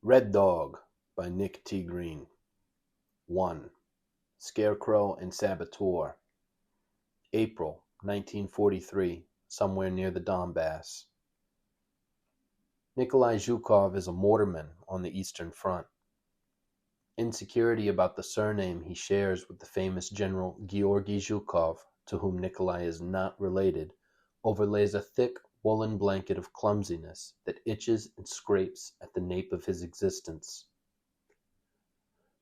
Red Dog by Nick T. Green. 1. Scarecrow and Saboteur. April 1943, somewhere near the Donbass. Nikolai Zhukov is a mortarman on the Eastern Front. Insecurity about the surname he shares with the famous General Georgy Zhukov, to whom Nikolai is not related, overlays a thick woolen blanket of clumsiness that itches and scrapes at the nape of his existence.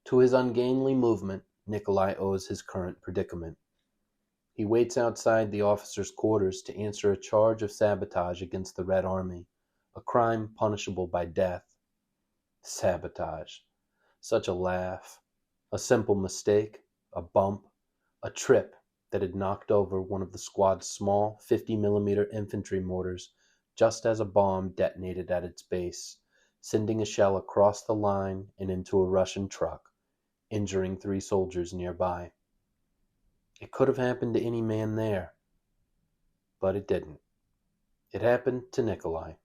To his ungainly movement, Nikolai owes his current predicament. He waits outside the officers' quarters to answer a charge of sabotage against the Red Army, a crime punishable by death. Sabotage. Such a laugh. A simple mistake, a bump, a trip that had knocked over one of the squad's small 50mm infantry mortars just as a bomb detonated at its base, sending a shell across the line and into a Russian truck, injuring 3 soldiers nearby. It could have happened to any man there, but it didn't. It happened to Nikolai.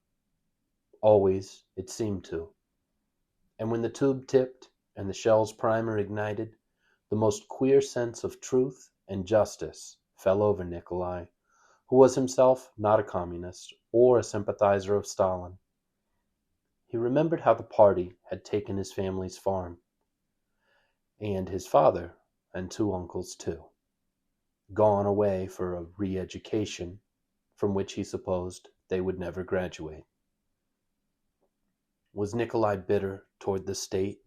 Always, it seemed to. And when the tube tipped and the shell's primer ignited, the most queer sense of truth and justice fell over Nikolai, who was himself not a communist or a sympathizer of Stalin. He remembered how the party had taken his family's farm, and his father and 2 uncles too, gone away for a re-education from which he supposed they would never graduate. Was Nikolai bitter toward the state?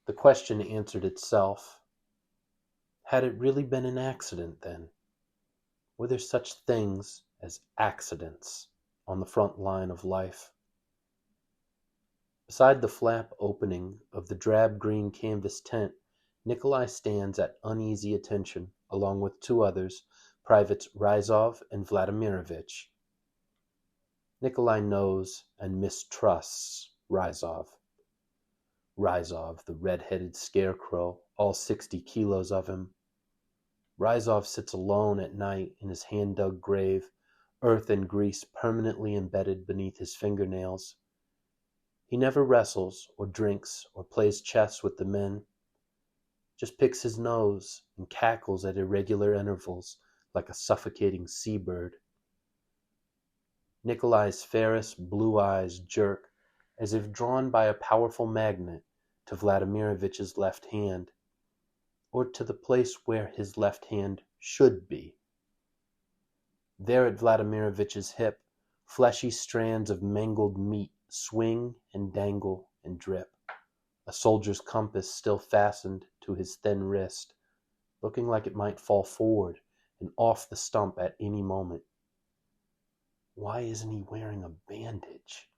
The question answered itself. Had it really been an accident then? Were there such things as accidents on the front line of life? Beside the flap opening of the drab green canvas tent, Nikolai stands at uneasy attention along with 2 others, Privates Ryzov and Vladimirovich. Nikolai knows and mistrusts Ryzov. Ryzov, the red-headed scarecrow, all 60 kilos of him. Ryzov sits alone at night in his hand-dug grave, earth and grease permanently embedded beneath his fingernails. He never wrestles or drinks or plays chess with the men, just picks his nose and cackles at irregular intervals like a suffocating seabird. Nikolai's ferrous blue eyes jerk as if drawn by a powerful magnet to Vladimirovich's left hand, or to the place where his left hand should be. There at Vladimirovich's hip, fleshy strands of mangled meat swing and dangle and drip, a soldier's compass still fastened to his thin wrist, looking like it might fall forward and off the stump at any moment. Why isn't he wearing a bandage?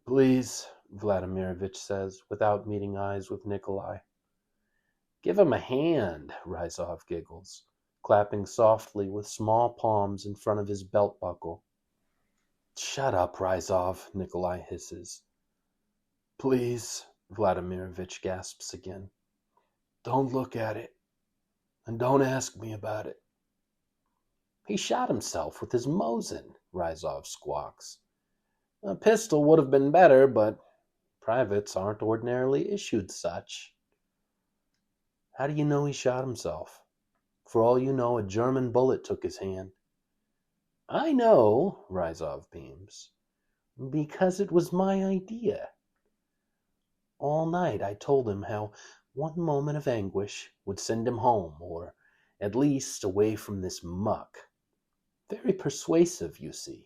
Please, Vladimirovich says, without meeting eyes with Nikolai. Give him a hand, Ryzov giggles, clapping softly with small palms in front of his belt buckle. Shut up, Ryzov, Nikolai hisses. Please, Vladimirovich gasps again. Don't look at it, and don't ask me about it. He shot himself with his Mosin, Ryzov squawks. A pistol would have been better, but privates aren't ordinarily issued such. How do you know he shot himself? For all you know, a German bullet took his hand. I know, Ryzov beams, because it was my idea. All night I told him how one moment of anguish would send him home, or at least away from this muck. Very persuasive, you see.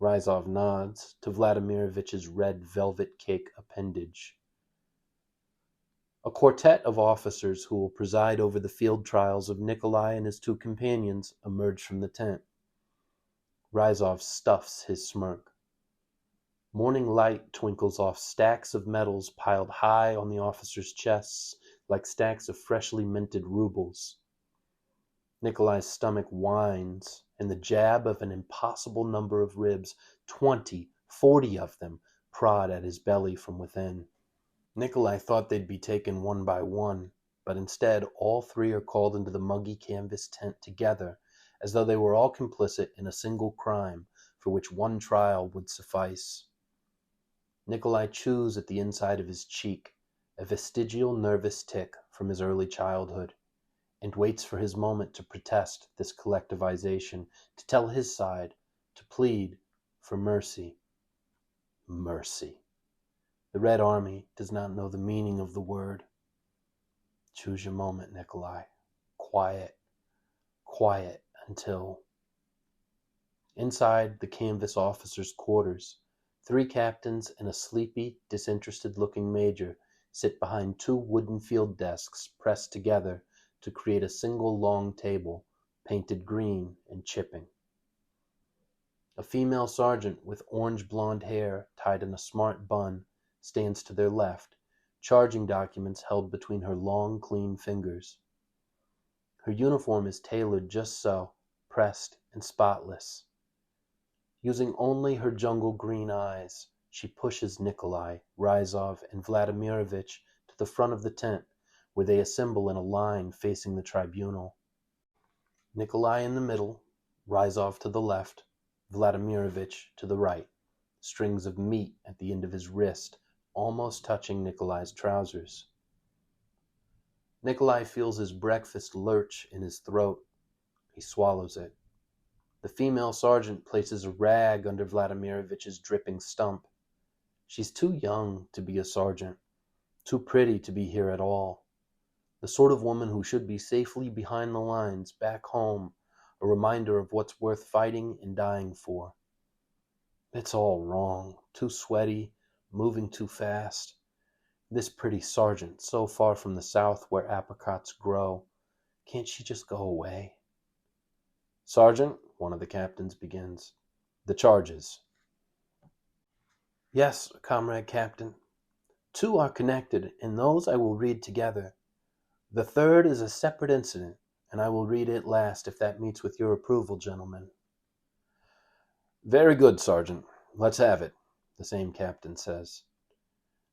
Ryzov nods to Vladimirovich's red velvet cake appendage. A quartet of officers who will preside over the field trials of Nikolai and his 2 companions emerge from the tent. Ryzov stuffs his smirk. Morning light twinkles off stacks of medals piled high on the officers' chests like stacks of freshly minted rubles. Nikolai's stomach whines, and the jab of an impossible number of ribs, 20, 40 of them, prod at his belly from within. Nikolai thought they'd be taken one by one, but instead all 3 are called into the muggy canvas tent together, as though they were all complicit in a single crime for which one trial would suffice. Nikolai chews at the inside of his cheek, a vestigial nervous tic from his early childhood, and waits for his moment to protest this collectivization, to tell his side, to plead for mercy. Mercy. The Red Army does not know the meaning of the word. Choose your moment, Nikolai. Quiet. Quiet until... Inside the canvas officers' quarters, 3 captains and a sleepy, disinterested-looking major sit behind 2 wooden field desks pressed together to create a single long table, painted green and chipping. A female sergeant with orange blonde hair tied in a smart bun stands to their left, charging documents held between her long, clean fingers. Her uniform is tailored just so, pressed and spotless. Using only her jungle green eyes, she pushes Nikolai, Ryzov, and Vladimirovich to the front of the tent, where they assemble in a line facing the tribunal. Nikolai in the middle, Ryzov to the left, Vladimirovich to the right, strings of meat at the end of his wrist, almost touching Nikolai's trousers. Nikolai feels his breakfast lurch in his throat. He swallows it. The female sergeant places a rag under Vladimirovich's dripping stump. She's too young to be a sergeant, too pretty to be here at all. The sort of woman who should be safely behind the lines, back home, a reminder of what's worth fighting and dying for. It's all wrong, too sweaty, moving too fast. This pretty sergeant, so far from the south where apricots grow, can't she just go away? Sergeant, one of the captains begins. The charges. Yes, comrade captain. 2 are connected, and those I will read together. The 3rd is a separate incident, and I will read it last if that meets with your approval, gentlemen. Very good, Sergeant. Let's have it, the same captain says.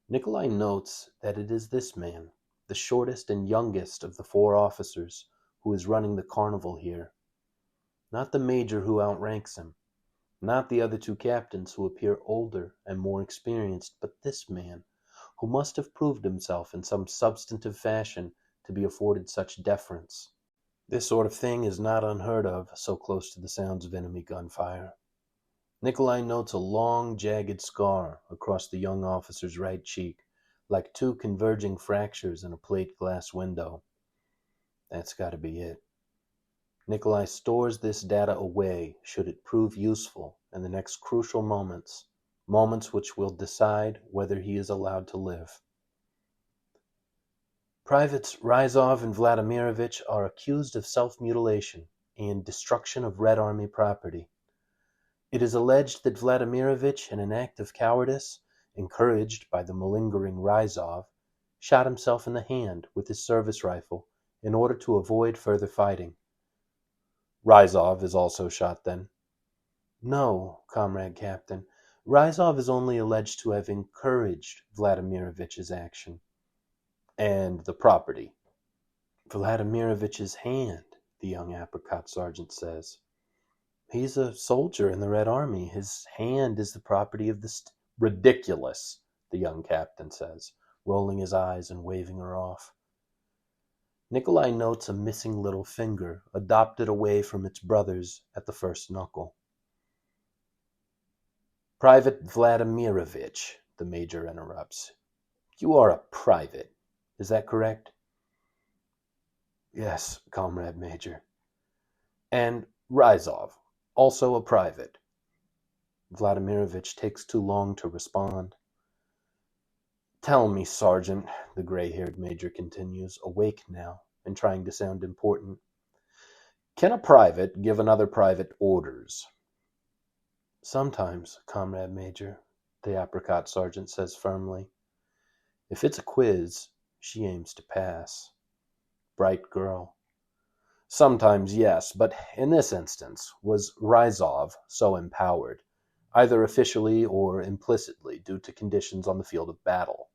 Nikolai notes that it is this man, the shortest and youngest of the 4 officers, who is running the carnival here. Not the major who outranks him, not the other 2 captains who appear older and more experienced, but this man, who must have proved himself in some substantive fashion to be afforded such deference. This sort of thing is not unheard of, so close to the sounds of enemy gunfire. Nikolai notes a long, jagged scar across the young officer's right cheek, like 2 converging fractures in a plate glass window. That's got to be it. Nikolai stores this data away should it prove useful in the next crucial moments which will decide whether he is allowed to live. Privates Ryzov and Vladimirovich are accused of self-mutilation and destruction of Red Army property. It is alleged that Vladimirovich, in an act of cowardice, encouraged by the malingering Ryzov, shot himself in the hand with his service rifle in order to avoid further fighting. Ryzov is also shot then. No, comrade captain. Ryzov is only alleged to have encouraged Vladimirovich's action. And the property? Vladimirovich's hand, the young apricot sergeant says. He's a soldier in the Red Army. His hand is the property of the Ridiculous, the young captain says, rolling his eyes and waving her off. Nikolai notes a missing little finger, adopted away from its brothers at the first knuckle. Private Vladimirovich, the major interrupts. You are a private, is that correct? Yes, comrade major. And Ryzov, also a private. Vladimirovich takes too long to respond. Tell me, Sergeant, the gray-haired major continues, awake now and trying to sound important. Can a private give another private orders? Sometimes, comrade major, the apricot sergeant says firmly. If it's a quiz, she aims to pass. Bright girl. Sometimes, yes, but in this instance, was Ryzov so empowered, either officially or implicitly due to conditions on the field of battle?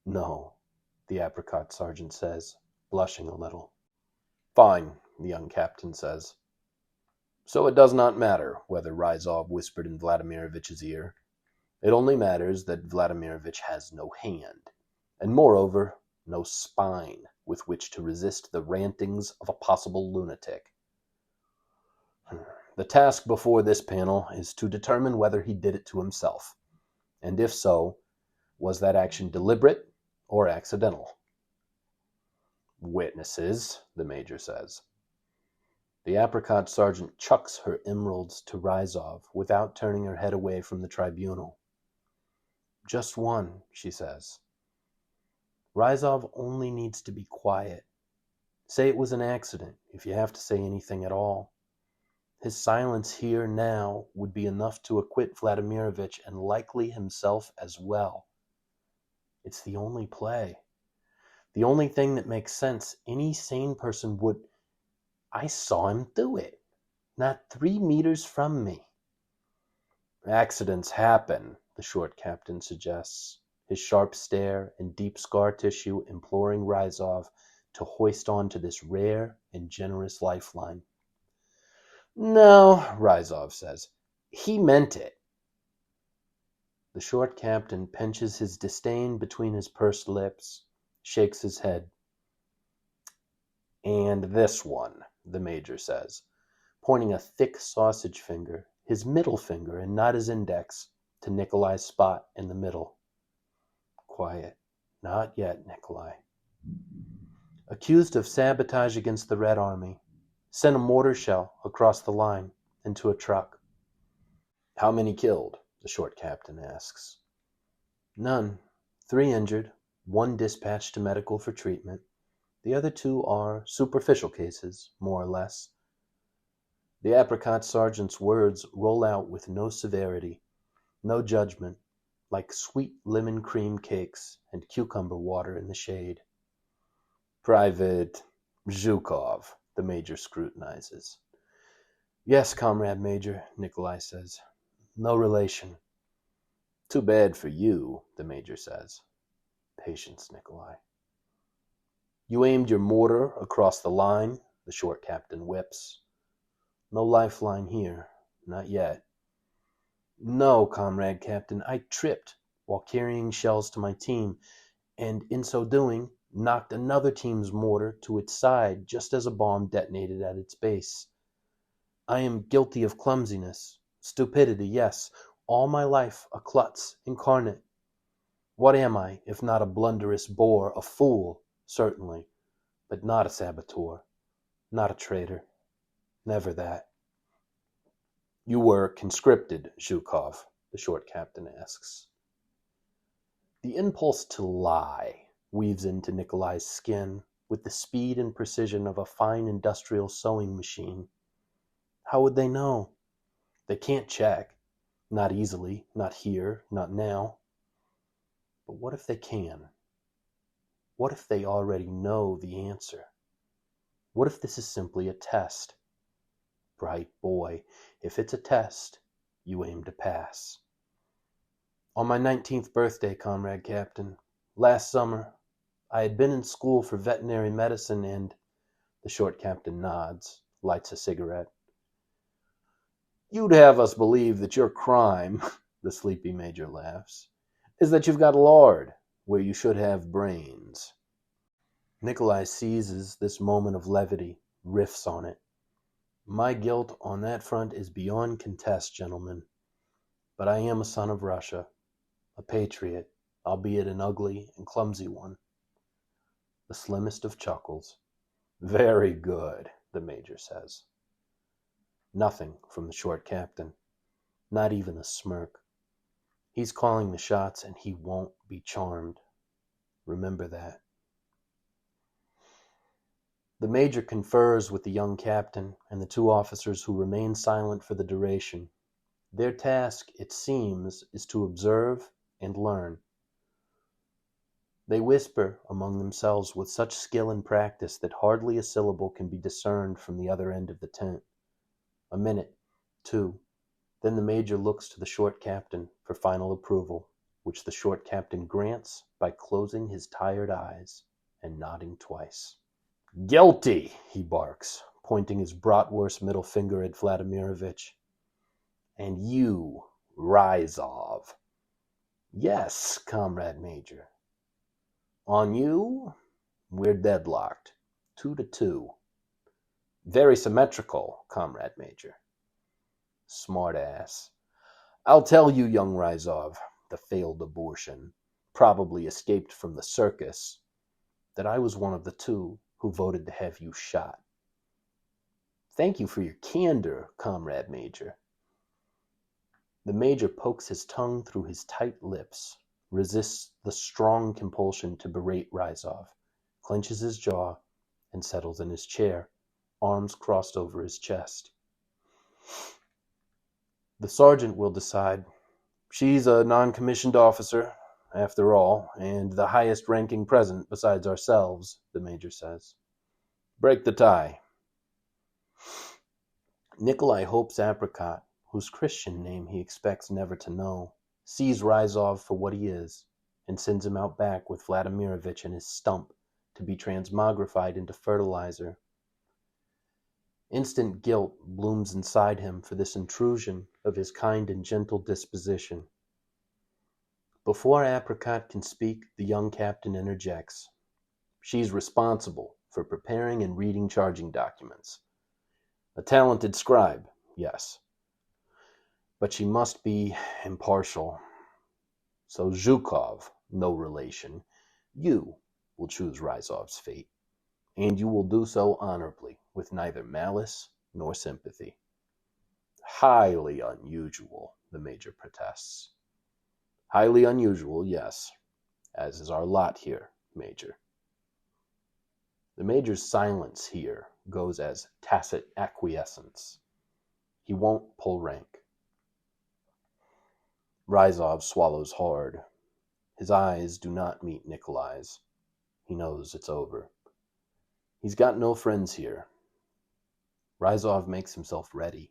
No, the apricot sergeant says, blushing a little. Fine, the young captain says. So it does not matter whether Ryzov whispered in Vladimirovich's ear. It only matters that Vladimirovitch has no hand, and moreover, no spine with which to resist the rantings of a possible lunatic. The task before this panel is to determine whether he did it to himself, and if so, was that action deliberate or accidental? Witnesses, the major says. The apricot sergeant chucks her emeralds to Ryzov without turning her head away from the tribunal. Just one, she says. Ryzov only needs to be quiet. Say it was an accident, if you have to say anything at all. His silence here now would be enough to acquit Vladimirovitch and likely himself as well. It's the only play. The only thing that makes sense. Any sane person would... I saw him do it. Not 3 meters from me. Accidents happen, the short captain suggests, his sharp stare and deep scar tissue imploring Ryzov to hoist on to this rare and generous lifeline. No, Ryzov says. He meant it. The short captain pinches his disdain between his pursed lips, shakes his head. And this one, the major says, pointing a thick sausage finger, his middle finger and not his index, to Nikolai's spot in the middle. Quiet. Not yet, Nikolai. Accused of sabotage against the Red Army. Sent a mortar shell across the line into a truck. How many killed? The short captain asks. None. 3 injured, 1 dispatched to medical for treatment. The other 2 are superficial cases, more or less. The apricot sergeant's words roll out with no severity, no judgment, like sweet lemon cream cakes and cucumber water in the shade. Private Zhukov, the major scrutinizes. Yes, comrade major, Nikolai says. No relation. Too bad for you, the major says. Patience, Nikolai. You aimed your mortar across the line, the short captain whips. No lifeline here, not yet. No, comrade captain, I tripped while carrying shells to my team, and in so doing, knocked another team's mortar to its side just as a bomb detonated at its base. I am guilty of clumsiness, stupidity, yes, all my life a klutz incarnate. What am I, if not a blunderous bore, a fool, certainly, but not a saboteur, not a traitor, never that. You were conscripted, Zhukov, the short captain asks. The impulse to lie weaves into Nikolai's skin with the speed and precision of a fine industrial sewing machine. How would they know? They can't check. Not easily, not here, not now. But what if they can? What if they already know the answer? What if this is simply a test? Bright boy, if it's a test, you aim to pass. On my 19th birthday, comrade captain, last summer, I had been in school for veterinary medicine and... The short captain nods, lights a cigarette. You'd have us believe that your crime, the sleepy major laughs, is that you've got lard where you should have brains. Nikolai seizes this moment of levity, riffs on it. My guilt on that front is beyond contest, gentlemen. But I am a son of Russia, a patriot, albeit an ugly and clumsy one. The slimmest of chuckles. Very good, the major says. Nothing from the short captain, not even a smirk. He's calling the shots and he won't be charmed. Remember that. The major confers with the young captain and the 2 officers who remain silent for the duration. Their task, it seems, is to observe and learn. They whisper among themselves with such skill and practice that hardly a syllable can be discerned from the other end of the tent. A minute, 2. Then the major looks to the short captain for final approval, which the short captain grants by closing his tired eyes and nodding twice. Guilty, he barks, pointing his bratwurst middle finger at Vladimirovitch. And you, Ryzov, Yes, Comrade Major. On you, we're deadlocked. 2-2. Very symmetrical, Comrade Major. Smart ass. I'll tell you, young Ryzov, the failed abortion, probably escaped from the circus, that I was one of the two who voted to have you shot. Thank you for your candor, Comrade Major. The Major pokes his tongue through his tight lips, resists the strong compulsion to berate Ryzov, clenches his jaw, and settles in his chair, arms crossed over his chest. The sergeant will decide. She's a non-commissioned officer, after all, and the highest ranking present besides ourselves, the Major says. Break the tie. Nikolai hopes Apricot, whose Christian name he expects never to know, sees Ryzov for what he is, and sends him out back with Vladimirovich and his stump to be transmogrified into fertilizer. Instant guilt blooms inside him for this intrusion of his kind and gentle disposition. Before Apricot can speak, the young captain interjects. She's responsible for preparing and reading charging documents. A talented scribe, yes. But she must be impartial. So Zhukov, no relation, you will choose Ryzov's fate, and you will do so honorably, with neither malice nor sympathy. Highly unusual, the Major protests. Highly unusual, yes, as is our lot here, Major. The Major's silence here goes as tacit acquiescence. He won't pull rank. Ryzov swallows hard. His eyes do not meet Nikolai's. He knows it's over. He's got no friends here. Ryzov makes himself ready,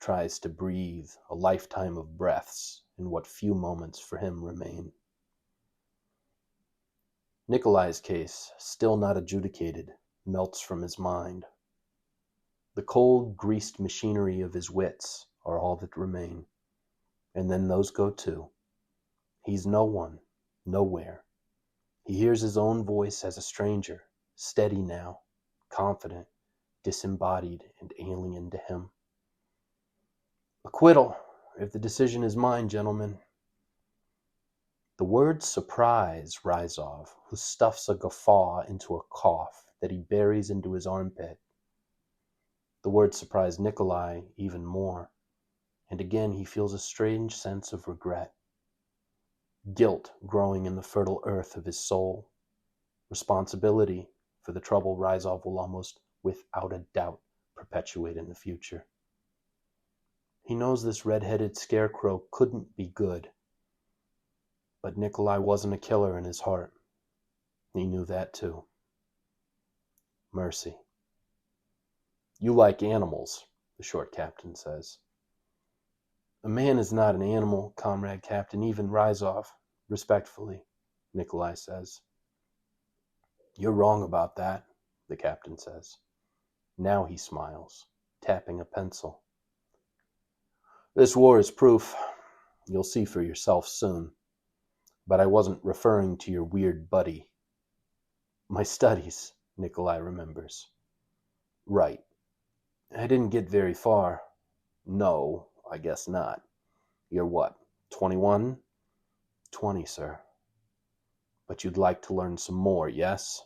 tries to breathe a lifetime of breaths in what few moments for him remain. Nikolai's case, still not adjudicated, melts from his mind. The cold, greased machinery of his wits are all that remain, and then those go too. He's no one, nowhere. He hears his own voice as a stranger, steady now, confident, disembodied and alien to him. Acquittal, if the decision is mine, gentlemen. The words surprise Ryzov, who stuffs a guffaw into a cough that he buries into his armpit. The words surprise Nikolai even more, and again he feels a strange sense of regret. Guilt growing in the fertile earth of his soul. Responsibility for the trouble Ryzov will almost without a doubt perpetuate in the future. He knows this red-headed scarecrow couldn't be good. But Nikolai wasn't a killer in his heart. He knew that too. Mercy. You like animals, the short captain says. A man is not an animal, Comrade Captain, even Ryzov, respectfully, Nikolai says. You're wrong about that, the captain says. Now he smiles, tapping a pencil. This war is proof. You'll see for yourself soon. But I wasn't referring to your weird buddy. My studies, Nikolai remembers. Right. I didn't get very far. No, I guess not. You're what, 21? 20, sir. But you'd like to learn some more, yes?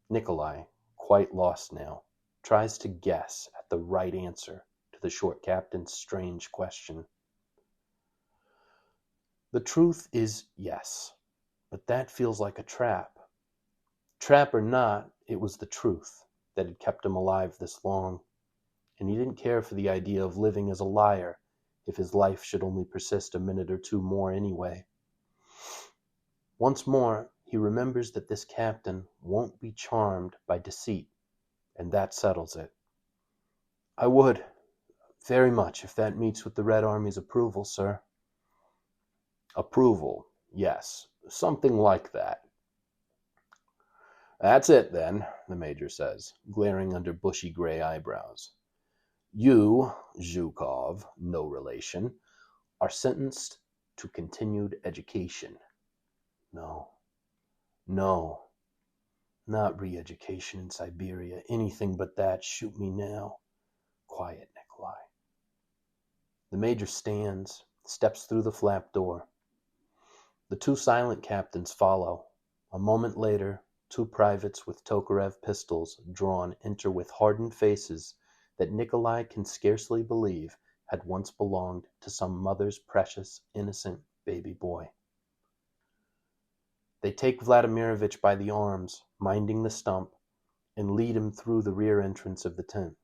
Nikolai, quite lost now, tries to guess at the right answer to the short captain's strange question. The truth is yes, but that feels like a trap. Trap or not, it was the truth that had kept him alive this long, and he didn't care for the idea of living as a liar if his life should only persist a minute or two more anyway. Once more, he remembers that this captain won't be charmed by deceit, and that settles it. I would, very much, if that meets with the Red Army's approval, sir. Approval, yes, something like that. That's it, then, the Major says, glaring under bushy gray eyebrows. You, Zhukov, no relation, are sentenced to continued education. No, no, not re-education in Siberia. Anything but that. Shoot me now. Quiet, Nikolai. The major stands, steps through the flap door. The two silent captains follow. A moment later, two privates with Tokarev pistols drawn enter with hardened faces that Nikolai can scarcely believe had once belonged to some mother's precious, innocent baby boy. They take Vladimirovich by the arms, minding the stump, and lead him through the rear entrance of the tent.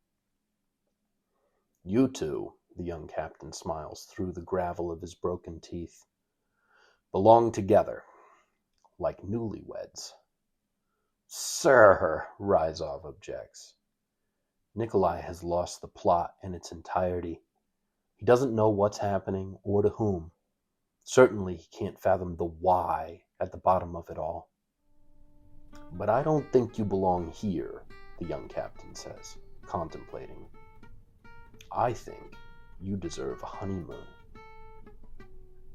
You two, the young captain smiles through the gravel of his broken teeth, belong together, like newlyweds. Sir, Ryzov objects. Nikolai has lost the plot in its entirety. He doesn't know what's happening or to whom. Certainly he can't fathom the why at the bottom of it all. But I don't think you belong here, the young captain says, contemplating. I think you deserve a honeymoon.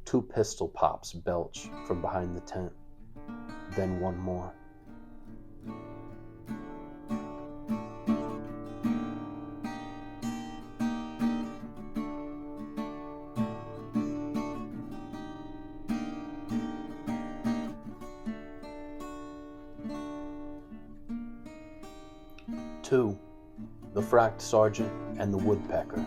Two pistol pops belch from behind the tent, then one more. Two, the fracked sergeant and the woodpecker.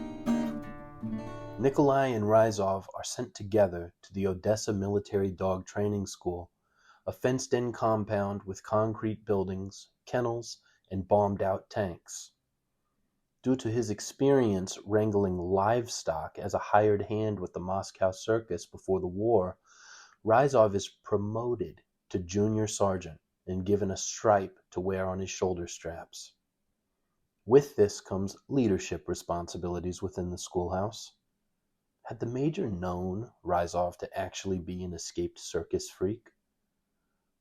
Nikolai and Ryzov are sent together to the Odessa Military Dog Training School, a fenced-in compound with concrete buildings, kennels, and bombed-out tanks. Due to his experience wrangling livestock as a hired hand with the Moscow circus before the war, Ryzov is promoted to junior sergeant and given a stripe to wear on his shoulder straps. With this comes leadership responsibilities within the schoolhouse. Had the major known Ryzov to actually be an escaped circus freak?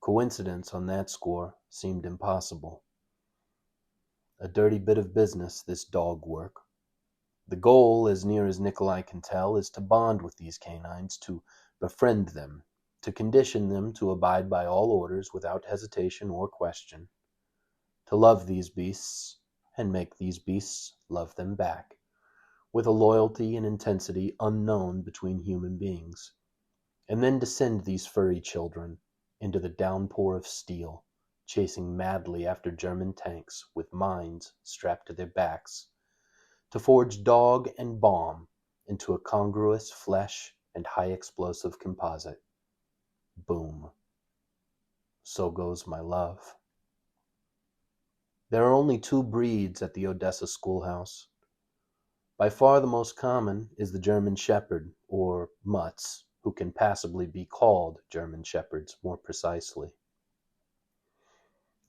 Coincidence on that score seemed impossible. A dirty bit of business, this dog work. The goal, as near as Nikolai can tell, is to bond with these canines, to befriend them, to condition them to abide by all orders without hesitation or question, to love these beasts and make these beasts love them back, with a loyalty and intensity unknown between human beings, and then to send these furry children into the downpour of steel, chasing madly after German tanks with mines strapped to their backs, to forge dog and bomb into a congruous flesh and high explosive composite. Boom. So goes my love. There are only two breeds at the Odessa schoolhouse. By far the most common is the German Shepherd, or mutts, who can passably be called German Shepherds more precisely.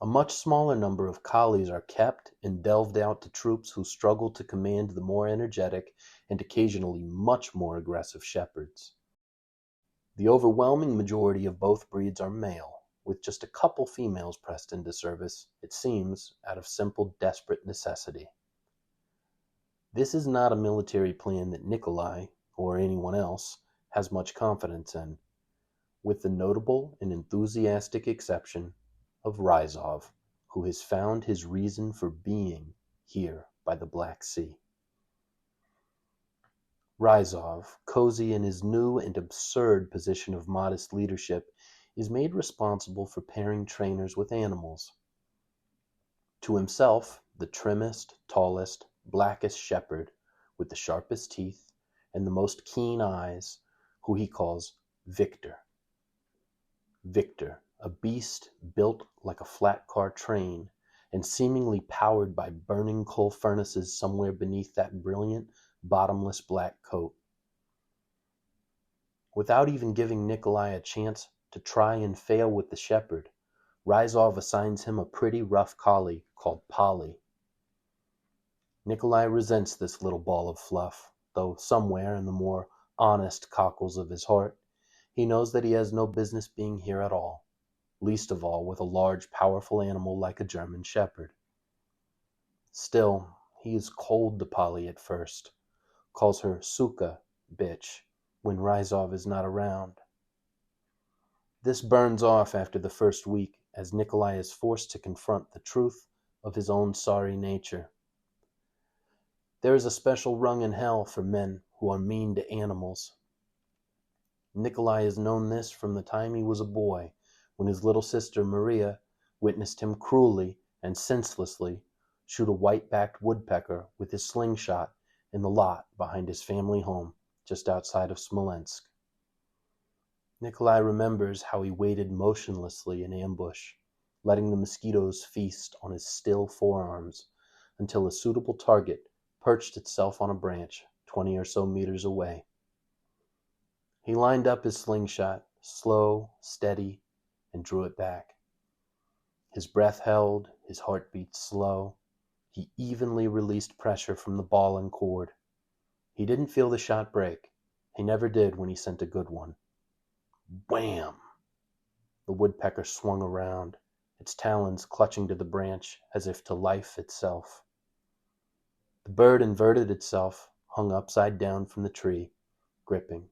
A much smaller number of collies are kept and delved out to troops who struggle to command the more energetic and occasionally much more aggressive shepherds. The overwhelming majority of both breeds are male, with just a couple females pressed into service, it seems, out of simple, desperate necessity. This is not a military plan that Nikolai, or anyone else, has much confidence in, with the notable and enthusiastic exception of Ryzov, who has found his reason for being here by the Black Sea. Ryzov, cozy in his new and absurd position of modest leadership, is made responsible for pairing trainers with animals. To himself, the trimmest, tallest, blackest shepherd, with the sharpest teeth and the most keen eyes, who he calls Victor. Victor, a beast built like a flat car train and seemingly powered by burning coal furnaces somewhere beneath that brilliant, bottomless black coat. Without even giving Nikolai a chance to try and fail with the shepherd, Ryzov assigns him a pretty rough collie called Polly. Nikolai resents this little ball of fluff, though somewhere in the more honest cockles of his heart, he knows that he has no business being here at all, least of all with a large, powerful animal like a German shepherd. Still, he is cold to Polly at first, calls her Suka, bitch, when Ryzov is not around. This burns off after the first week as Nikolai is forced to confront the truth of his own sorry nature. There is a special rung in hell for men who are mean to animals. Nikolai has known this from the time he was a boy, when his little sister Maria witnessed him cruelly and senselessly shoot a white-backed woodpecker with his slingshot in the lot behind his family home just outside of Smolensk. Nikolai remembers how he waited motionlessly in ambush, letting the mosquitoes feast on his still forearms until a suitable target perched itself on a branch 20 or so meters away. He lined up his slingshot, slow, steady, and drew it back. His breath held, his heartbeat slow. He evenly released pressure from the ball and cord. He didn't feel the shot break. He never did when he sent a good one. Wham! The woodpecker swung around, its talons clutching to the branch as if to life itself. The bird inverted itself, hung upside down from the tree, gripping.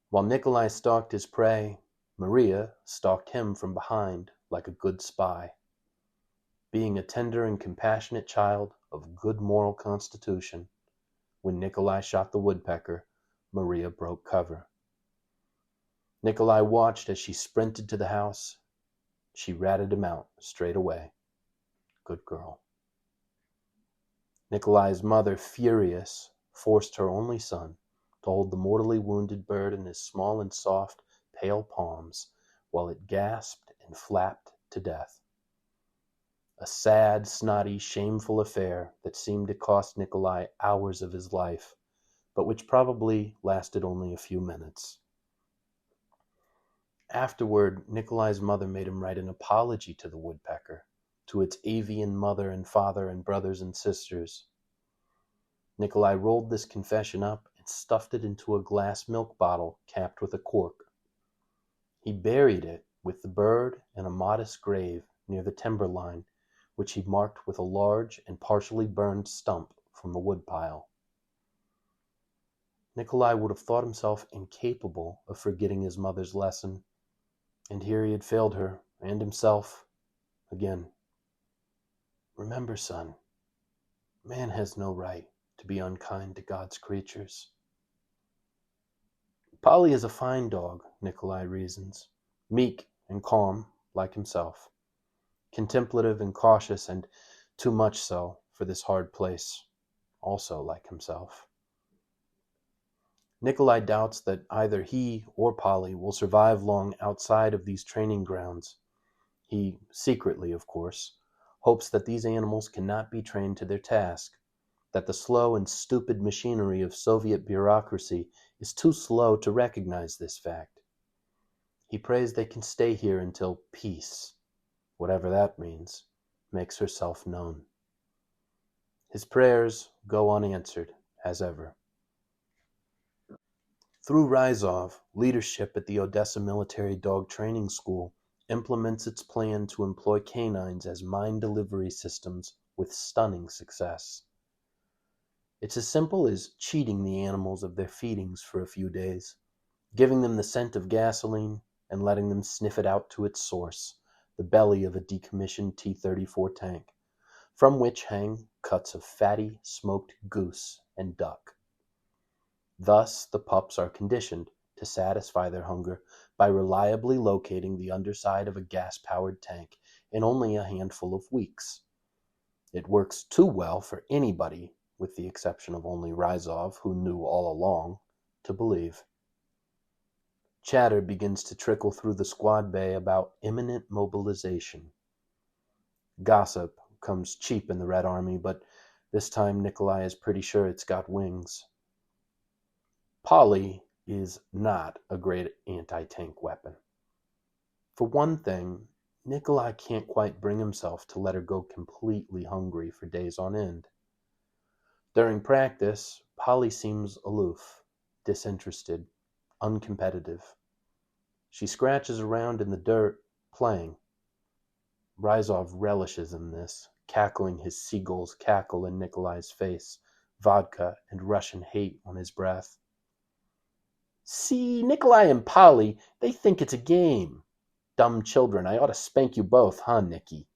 While Nikolai stalked his prey, Maria stalked him from behind like a good spy. Being a tender and compassionate child of good moral constitution, when Nikolai shot the woodpecker, Maria broke cover. Nikolai watched as she sprinted to the house. She ratted him out straight away. Good girl. Nikolai's mother, furious, forced her only son to hold the mortally wounded bird in his small and soft, pale palms while it gasped and flapped to death. A sad, snotty, shameful affair that seemed to cost Nikolai hours of his life, but which probably lasted only a few minutes. Afterward, Nikolai's mother made him write an apology to the woodpecker, to its avian mother and father and brothers and sisters. Nikolai rolled this confession up and stuffed it into a glass milk bottle capped with a cork. He buried it with the bird in a modest grave near the timberline, which he marked with a large and partially burned stump from the woodpile. Nikolai would have thought himself incapable of forgetting his mother's lesson, and here he had failed her and himself again. Remember, son, man has no right to be unkind to God's creatures. Polly is a fine dog, Nikolai reasons, meek and calm like himself, contemplative and cautious, and too much so for this hard place, also like himself. Nikolai doubts that either he or Polly will survive long outside of these training grounds. He, secretly of course, hopes that these animals cannot be trained to their task, that the slow and stupid machinery of Soviet bureaucracy is too slow to recognize this fact. He prays they can stay here until peace, whatever that means, makes herself known. His prayers go unanswered, as ever. Through Ryzov, leadership at the Odessa Military Dog Training School implements its plan to employ canines as mine delivery systems with stunning success. It's as simple as cheating the animals of their feedings for a few days, giving them the scent of gasoline and letting them sniff it out to its source, the belly of a decommissioned T-34 tank, from which hang cuts of fatty, smoked goose and duck. Thus, the pups are conditioned to satisfy their hunger by reliably locating the underside of a gas-powered tank in only a handful of weeks. It works too well for anybody, with the exception of only Ryzov, who knew all along, to believe. Chatter begins to trickle through the squad bay about imminent mobilization. Gossip comes cheap in the Red Army, but this time Nikolai is pretty sure it's got wings. Polly is not a great anti-tank weapon. For one thing, Nikolai can't quite bring himself to let her go completely hungry for days on end. During practice, Polly seems aloof, disinterested, uncompetitive. She scratches around in the dirt, playing. Ryzov relishes in this, cackling his seagull's cackle in Nikolai's face, vodka and Russian hate on his breath. See, Nikolai and Polly, they think it's a game. Dumb children, I ought to spank you both, huh, Nicky?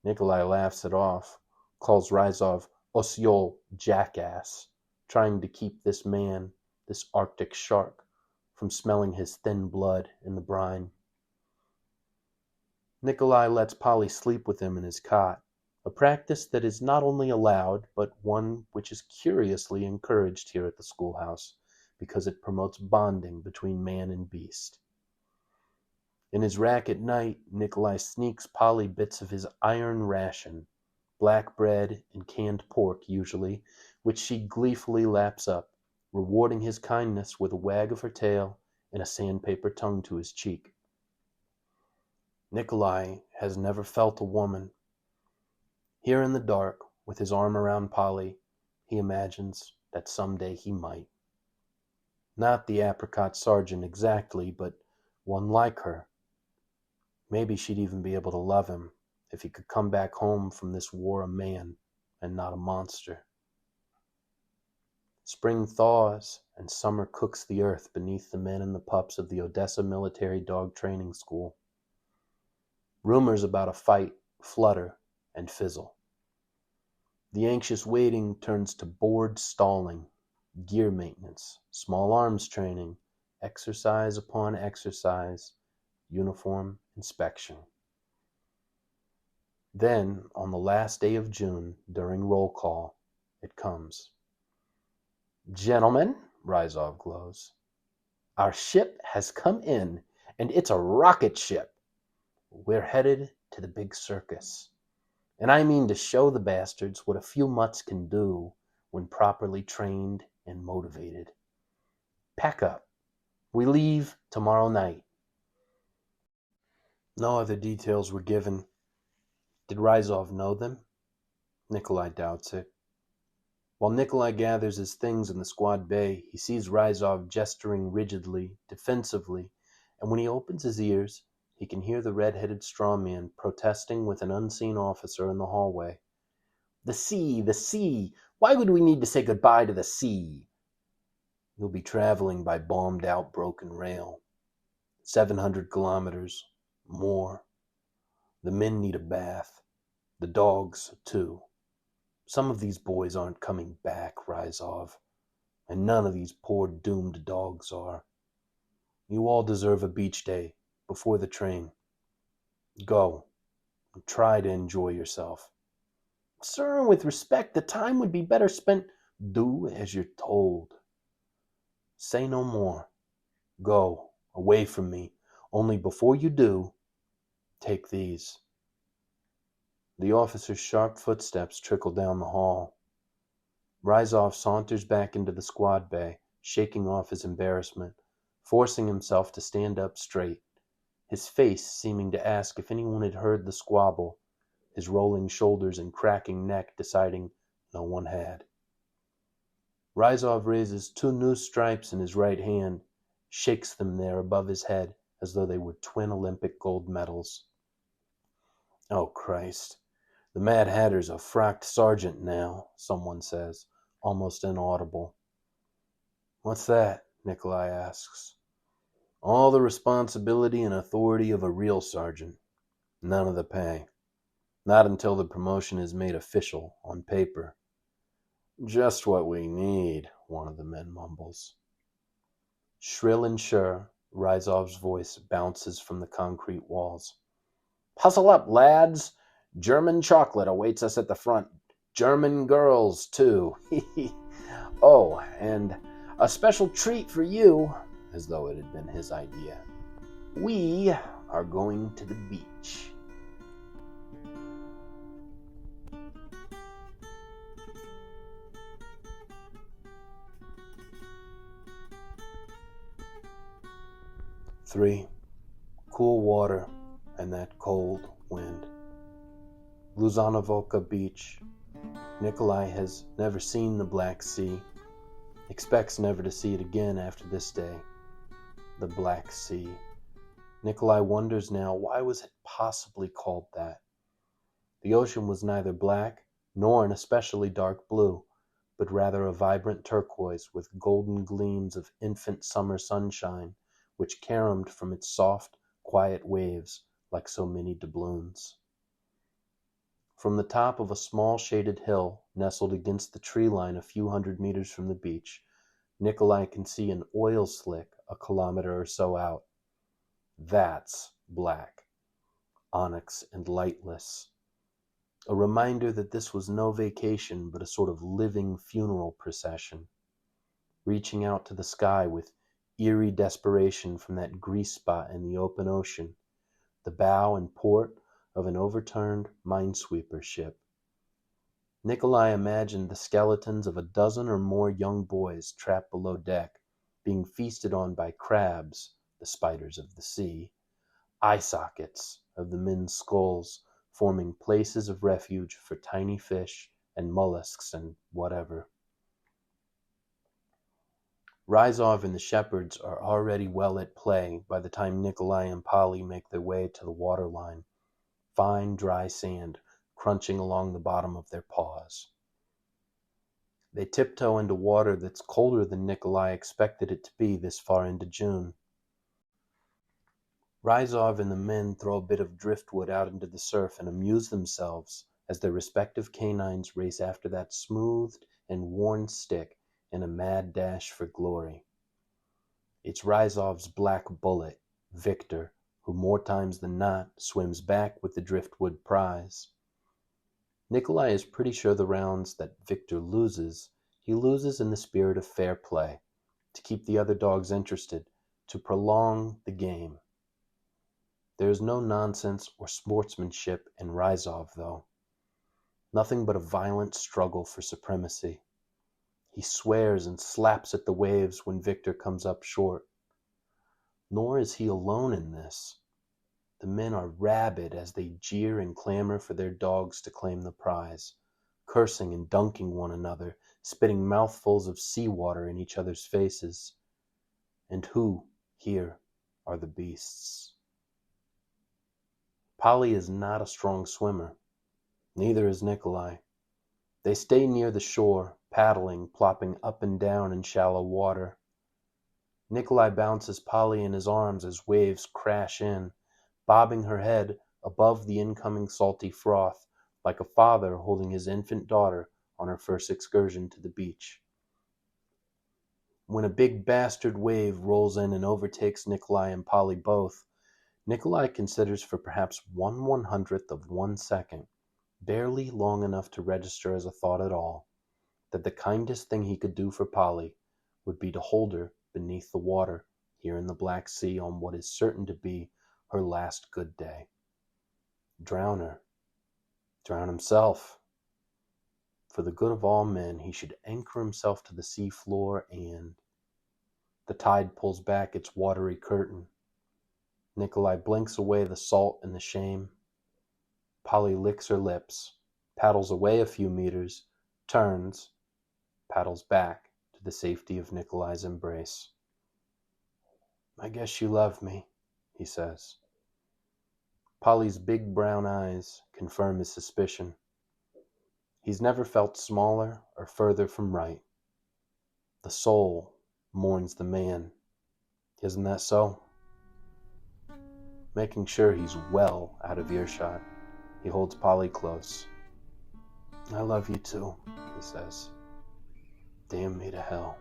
Nikolai laughs it off, calls Ryzov Osyol jackass, trying to keep this man, this Arctic shark, from smelling his thin blood in the brine. Nikolai lets Polly sleep with him in his cot, a practice that is not only allowed, but one which is curiously encouraged here at the schoolhouse, because it promotes bonding between man and beast. In his rack at night, Nikolai sneaks Polly bits of his iron ration, black bread and canned pork usually, which she gleefully laps up, rewarding his kindness with a wag of her tail and a sandpaper tongue to his cheek. Nikolai has never felt a woman. Here in the dark, with his arm around Polly, he imagines that someday he might. Not the apricot sergeant exactly, but one like her. Maybe she'd even be able to love him if he could come back home from this war a man and not a monster. Spring thaws and summer cooks the earth beneath the men and the pups of the Odessa Military Dog Training School. Rumors about a fight flutter and fizzle. The anxious waiting turns to bored stalling, gear maintenance, small arms training, exercise upon exercise, uniform inspection. Then, on the last day of June, during roll call, it comes. Gentlemen, Ryzov glows, our ship has come in, and it's a rocket ship. We're headed to the big circus, and I mean to show the bastards what a few mutts can do when properly trained and motivated. Pack up. We leave tomorrow night. No other details were given. Did Ryzov know them? Nikolai doubts it. While Nikolai gathers his things in the squad bay, he sees Ryzov gesturing rigidly, defensively, and when he opens his ears, he can hear the red-headed straw man protesting with an unseen officer in the hallway. The sea, the sea! Why would we need to say goodbye to the sea? You'll be traveling by bombed-out broken rail. 700 kilometers, more. The men need a bath. The dogs, too. Some of these boys aren't coming back, Ryzov, and none of these poor doomed dogs are. You all deserve a beach day before the train. Go, and try to enjoy yourself. Sir, with respect, the time would be better spent. Do as you're told. Say no more. Go, away from me. Only before you do, take these. The officer's sharp footsteps trickle down the hall. Ryzov saunters back into the squad bay, shaking off his embarrassment, forcing himself to stand up straight, his face seeming to ask if anyone had heard the squabble, his rolling shoulders and cracking neck deciding no one had. Ryzov raises 2 new stripes in his right hand, shakes them there above his head as though they were twin Olympic gold medals. Oh, Christ. The Mad Hatter's a frocked sergeant now, someone says, almost inaudible. What's that? Nikolai asks. All the responsibility and authority of a real sergeant. None of the pay. Not until the promotion is made official on paper. Just what we need, one of the men mumbles. Shrill and sure, Ryzov's voice bounces from the concrete walls. Hustle up, lads! German chocolate awaits us at the front. German girls, too. Oh, and a special treat for you, as though it had been his idea. We are going to the beach. Three. Cool water and that cold wind. Luzanovoka Beach. Nikolai has never seen the Black Sea, expects never to see it again after this day. The Black Sea. Nikolai wonders now, why was it possibly called that? The ocean was neither black nor an especially dark blue, but rather a vibrant turquoise with golden gleams of infant summer sunshine, which caromed from its soft, quiet waves like so many doubloons. From the top of a small shaded hill, nestled against the tree line a few hundred meters from the beach, Nikolai can see an oil slick a kilometer or so out. That's black, onyx and lightless. A reminder that this was no vacation, but a sort of living funeral procession, reaching out to the sky with eerie desperation from that grease spot in the open ocean, the bow and port of an overturned minesweeper ship. Nikolai imagined the skeletons of a dozen or more young boys trapped below deck, being feasted on by crabs, the spiders of the sea, eye sockets of the men's skulls, forming places of refuge for tiny fish and mollusks and whatever. Ryzov and the shepherds are already well at play by the time Nikolai and Polly make their way to the waterline, fine dry sand crunching along the bottom of their paws. They tiptoe into water that's colder than Nikolai expected it to be this far into June. Ryzov and the men throw a bit of driftwood out into the surf and amuse themselves as their respective canines race after that smoothed and worn stick in a mad dash for glory. It's Ryzov's black bullet, Victor, who more times than not swims back with the driftwood prize. Nikolai is pretty sure the rounds that Victor loses, he loses in the spirit of fair play, to keep the other dogs interested, to prolong the game. There is no nonsense or sportsmanship in Ryzov, though. Nothing but a violent struggle for supremacy. He swears and slaps at the waves when Victor comes up short. Nor is he alone in this. The men are rabid as they jeer and clamor for their dogs to claim the prize, cursing and dunking one another, spitting mouthfuls of seawater in each other's faces. And who, here, are the beasts? Polly is not a strong swimmer. Neither is Nikolai. They stay near the shore, paddling, plopping up and down in shallow water. Nikolai bounces Polly in his arms as waves crash in, bobbing her head above the incoming salty froth, like a father holding his infant daughter on her first excursion to the beach. When a big bastard wave rolls in and overtakes Nikolai and Polly both, Nikolai considers for perhaps 1/100th of 1 second, barely long enough to register as a thought at all, that the kindest thing he could do for Polly would be to hold her beneath the water here in the Black Sea on what is certain to be her last good day. Drown her. Drown himself. For the good of all men, he should anchor himself to the sea floor and... The tide pulls back its watery curtain. Nikolai blinks away the salt and the shame. Polly licks her lips, paddles away a few meters, turns, paddles back to the safety of Nikolai's embrace. "I guess you love me," he says. Polly's big brown eyes confirm his suspicion. He's never felt smaller or further from right. The soul mourns the man. Isn't that so? Making sure he's well out of earshot, he holds Polly close. "I love you too," he says. "Damn me to hell."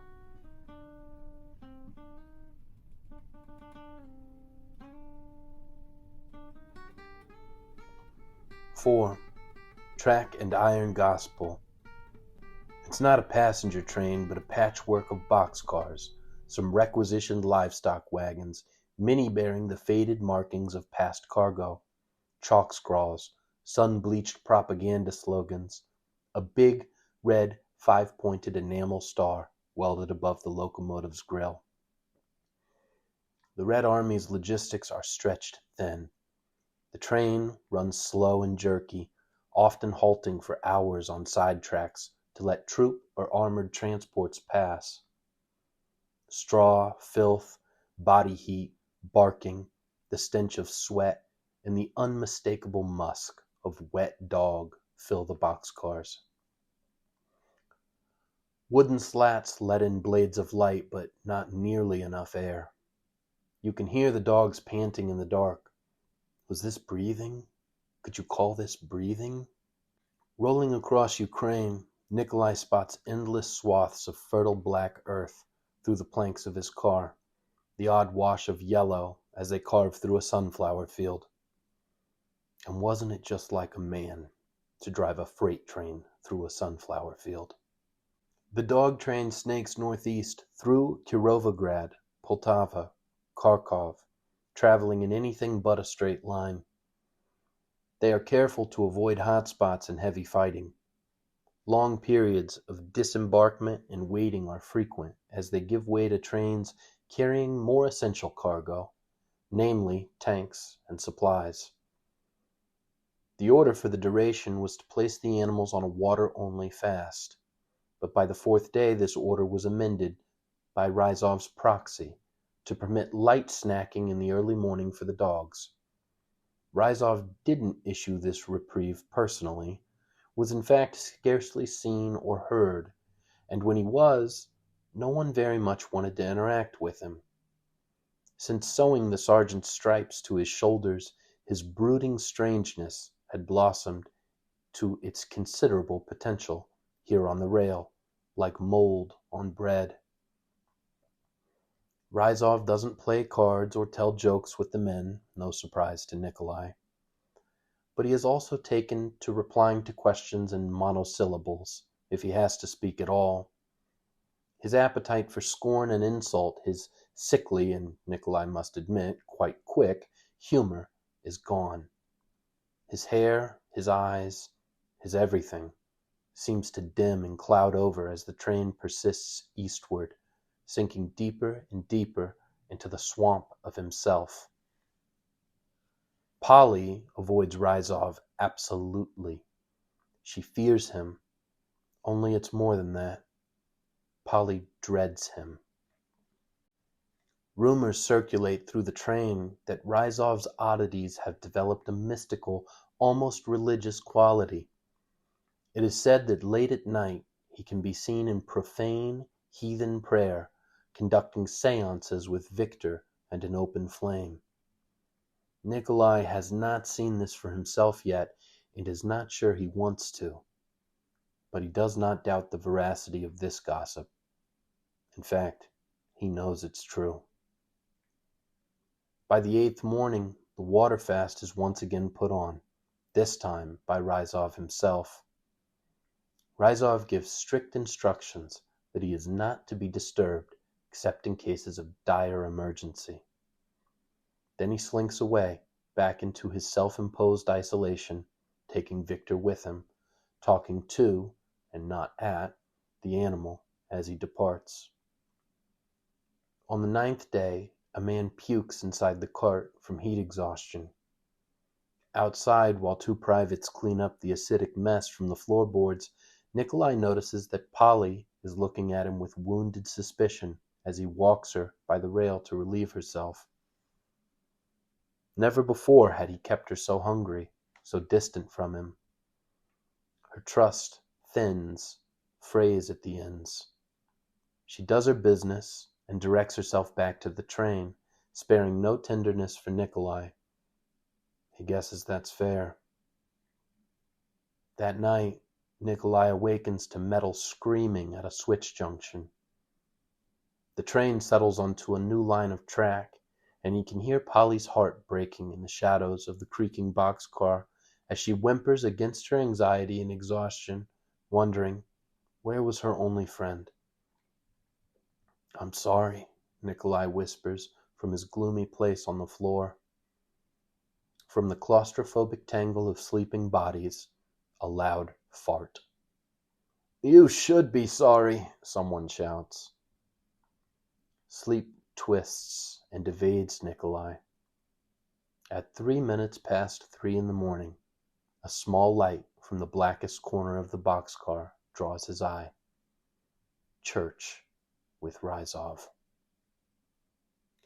"4. Track and Iron Gospel." It's not a passenger train, but a patchwork of boxcars, some requisitioned livestock wagons, many bearing the faded markings of past cargo, chalk scrawls, sun-bleached propaganda slogans, a big, red, five-pointed enamel star welded above the locomotive's grill. The Red Army's logistics are stretched thin. The train runs slow and jerky, often halting for hours on side tracks to let troop or armored transports pass. Straw, filth, body heat, barking, the stench of sweat, and the unmistakable musk of wet dog fill the boxcars. Wooden slats let in blades of light, but not nearly enough air. You can hear the dogs panting in the dark. Was this breathing? Could you call this breathing? Rolling across Ukraine, Nikolai spots endless swaths of fertile black earth through the planks of his car, the odd wash of yellow as they carve through a sunflower field. And wasn't it just like a man to drive a freight train through a sunflower field? The dog train snakes northeast through Kirovograd, Poltava, Kharkov, traveling in anything but a straight line. They are careful to avoid hot spots and heavy fighting. Long periods of disembarkment and waiting are frequent as they give way to trains carrying more essential cargo, namely tanks and supplies. The order for the duration was to place the animals on a water-only fast, but by the fourth day this order was amended by Ryzov's proxy to permit light snacking in the early morning for the dogs. Ryzov didn't issue this reprieve personally, was in fact scarcely seen or heard, and when he was, no one very much wanted to interact with him. Since sewing the sergeant's stripes to his shoulders, his brooding strangeness had blossomed to its considerable potential here on the rail, like mold on bread. Ryzov doesn't play cards or tell jokes with the men, no surprise to Nikolai. But he has also taken to replying to questions in monosyllables, if he has to speak at all. His appetite for scorn and insult, his sickly, and Nikolai must admit, quite quick, humor is gone. His hair, his eyes, his everything seems to dim and cloud over as the train persists eastward, sinking deeper and deeper into the swamp of himself. Polly avoids Ryzov absolutely. She fears him, only it's more than that. Polly dreads him. Rumors circulate through the train that Ryzov's oddities have developed a mystical, almost religious quality. It is said that late at night he can be seen in profane, heathen prayer, conducting seances with Victor and an open flame. Nikolai has not seen this for himself yet and is not sure he wants to, but he does not doubt the veracity of this gossip. In fact, he knows it's true. By the 8th morning, the water fast is once again put on, this time by Ryzov himself. Ryzov gives strict instructions that he is not to be disturbed except in cases of dire emergency. Then he slinks away, back into his self-imposed isolation, taking Victor with him, talking to, and not at, the animal as he departs. On the 9th day, a man pukes inside the cart from heat exhaustion. Outside, while two privates clean up the acidic mess from the floorboards, Nikolai notices that Polly is looking at him with wounded suspicion as he walks her by the rail to relieve herself. Never before had he kept her so hungry, so distant from him. Her trust thins, frays at the ends. She does her business and directs herself back to the train, sparing no tenderness for Nikolai. He guesses that's fair. That night, Nikolai awakens to metal screaming at a switch junction. The train settles onto a new line of track, and he can hear Polly's heart breaking in the shadows of the creaking boxcar as she whimpers against her anxiety and exhaustion, wondering, where was her only friend? "I'm sorry," Nikolai whispers from his gloomy place on the floor. From the claustrophobic tangle of sleeping bodies, a loud fart. "You should be sorry," someone shouts. Sleep twists and evades Nikolai. At 3 minutes past 3 in the morning, a small light from the blackest corner of the boxcar draws his eye. Church with Ryzov.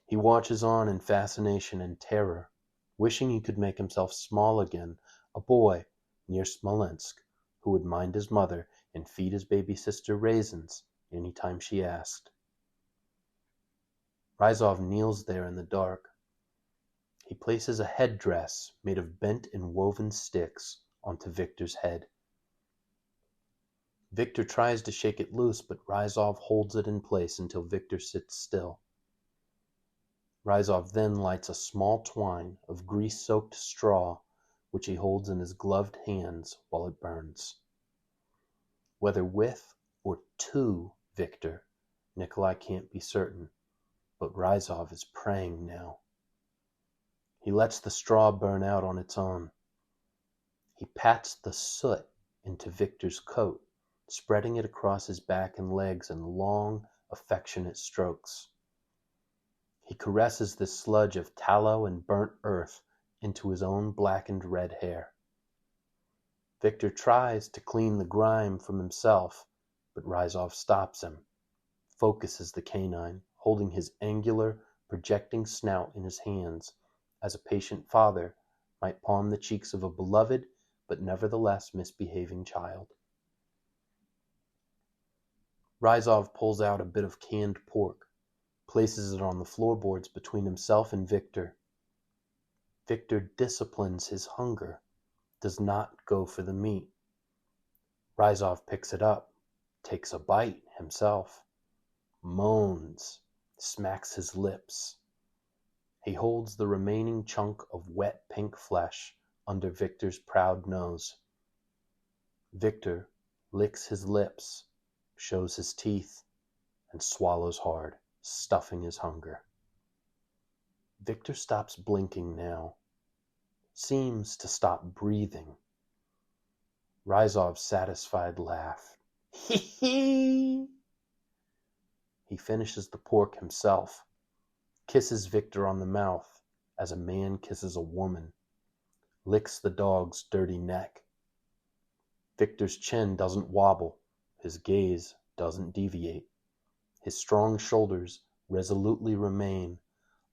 He watches on in fascination and terror, wishing he could make himself small again, a boy near Smolensk who would mind his mother and feed his baby sister raisins anytime she asked. Ryzov kneels there in the dark. He places a headdress made of bent and woven sticks onto Victor's head. Victor tries to shake it loose, but Ryzov holds it in place until Victor sits still. Ryzov then lights a small twine of grease-soaked straw, which he holds in his gloved hands while it burns. Whether with or to Victor, Nikolai can't be certain, but Ryzov is praying now. He lets the straw burn out on its own. He pats the soot into Victor's coat, spreading it across his back and legs in long, affectionate strokes. He caresses this sludge of tallow and burnt earth into his own blackened red hair. Victor tries to clean the grime from himself, but Ryzov stops him, focuses the canine, holding his angular, projecting snout in his hands, as a patient father might palm the cheeks of a beloved but nevertheless misbehaving child. Ryzov pulls out a bit of canned pork, places it on the floorboards between himself and Victor. Victor disciplines his hunger, does not go for the meat. Ryzov picks it up, takes a bite himself, moans, smacks his lips. He holds the remaining chunk of wet pink flesh under Victor's proud nose. Victor licks his lips, shows his teeth, and swallows hard, stuffing his hunger. Victor stops blinking now, seems to stop breathing. Ryzov's satisfied laugh. Hee hee! He finishes the pork himself, kisses Victor on the mouth as a man kisses a woman, licks the dog's dirty neck. Victor's chin doesn't wobble, his gaze doesn't deviate. His strong shoulders resolutely remain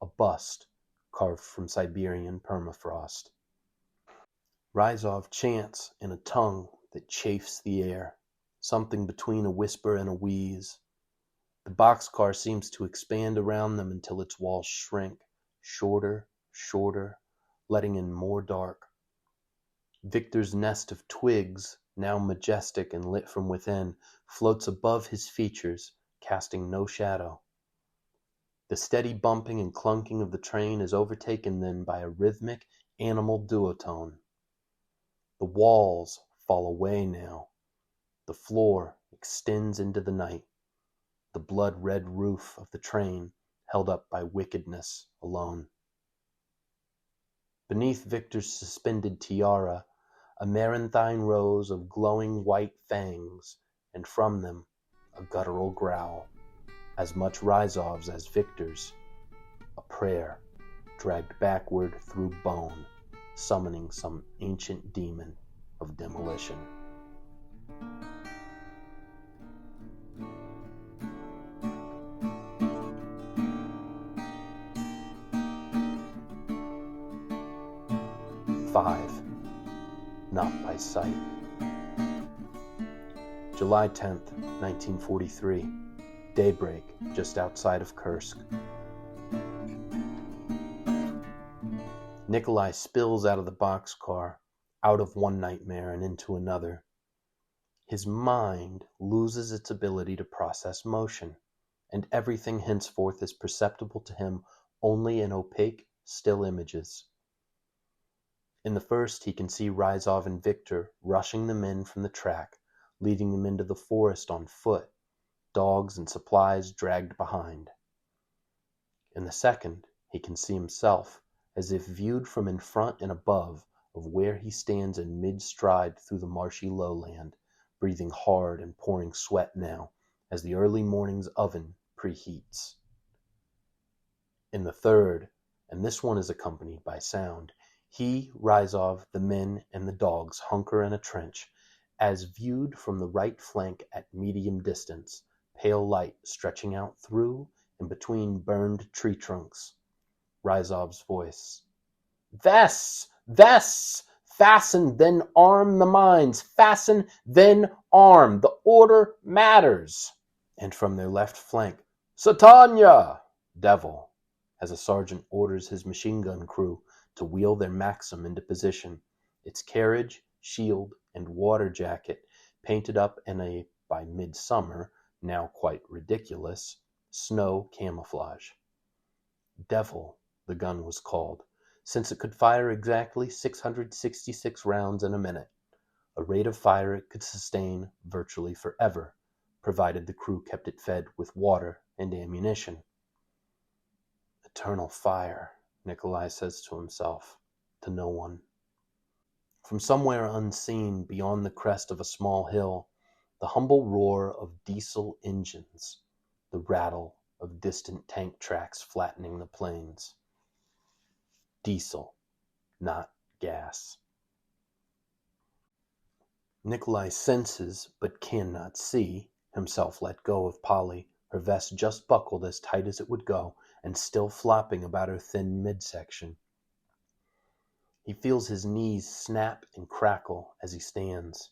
a bust carved from Siberian permafrost. Ryzov chants in a tongue that chafes the air, something between a whisper and a wheeze. The boxcar seems to expand around them until its walls shrink, shorter, letting in more dark. Victor's nest of twigs, now majestic and lit from within, floats above his features, casting no shadow. The steady bumping and clunking of the train is overtaken then by a rhythmic, animal duotone. The walls fall away now. The floor extends into the night. The blood-red roof of the train held up by wickedness alone. Beneath Victor's suspended tiara, a maranthine rows of glowing white fangs, and from them a guttural growl, as much Ryzov's as Victor's, a prayer dragged backward through bone, summoning some ancient demon of demolition. Five. Not by sight. July 10th, 1943. Daybreak, just outside of Kursk. Nikolai spills out of the boxcar, out of one nightmare and into another. His mind loses its ability to process motion, and everything henceforth is perceptible to him only in opaque, still images. In the first, he can see Ryzov and Victor rushing the men from the track, leading them into the forest on foot, dogs and supplies dragged behind. In the second, he can see himself, as if viewed from in front and above of where he stands in mid-stride through the marshy lowland, breathing hard and pouring sweat now, as the early morning's oven preheats. In the third, and this one is accompanied by sound, he, Ryzov, the men, and the dogs hunker in a trench, as viewed from the right flank at medium distance, pale light stretching out through and between burned tree trunks. Ryzov's voice. Vests! Vests! Fasten, then arm the mines! Fasten, then arm! The order matters! And from their left flank, Satanya! Devil, as a sergeant orders his machine gun crew to wheel their Maxim into position, its carriage, shield, and water jacket painted up in a, by midsummer, now quite ridiculous, snow camouflage. Devil, the gun was called, since it could fire exactly 666 rounds in a minute, a rate of fire it could sustain virtually forever, provided the crew kept it fed with water and ammunition. Eternal fire, Nikolai says to himself, to no one. From somewhere unseen beyond the crest of a small hill, the humble roar of diesel engines, the rattle of distant tank tracks flattening the plains. Diesel, not gas. Nikolai senses, but cannot see, himself let go of Polly, her vest just buckled as tight as it would go, and still flopping about her thin midsection. He feels his knees snap and crackle as he stands,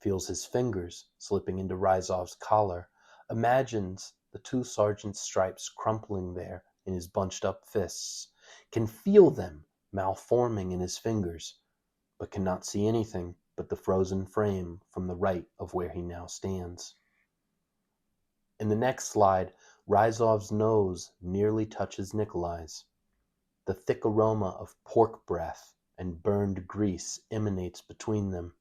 feels his fingers slipping into Ryzov's collar, imagines the two sergeant's stripes crumpling there in his bunched-up fists, can feel them malforming in his fingers, but cannot see anything but the frozen frame from the right of where he now stands. In the next slide, Ryzov's nose nearly touches Nikolai's. The thick aroma of pork breath and burned grease emanates between them.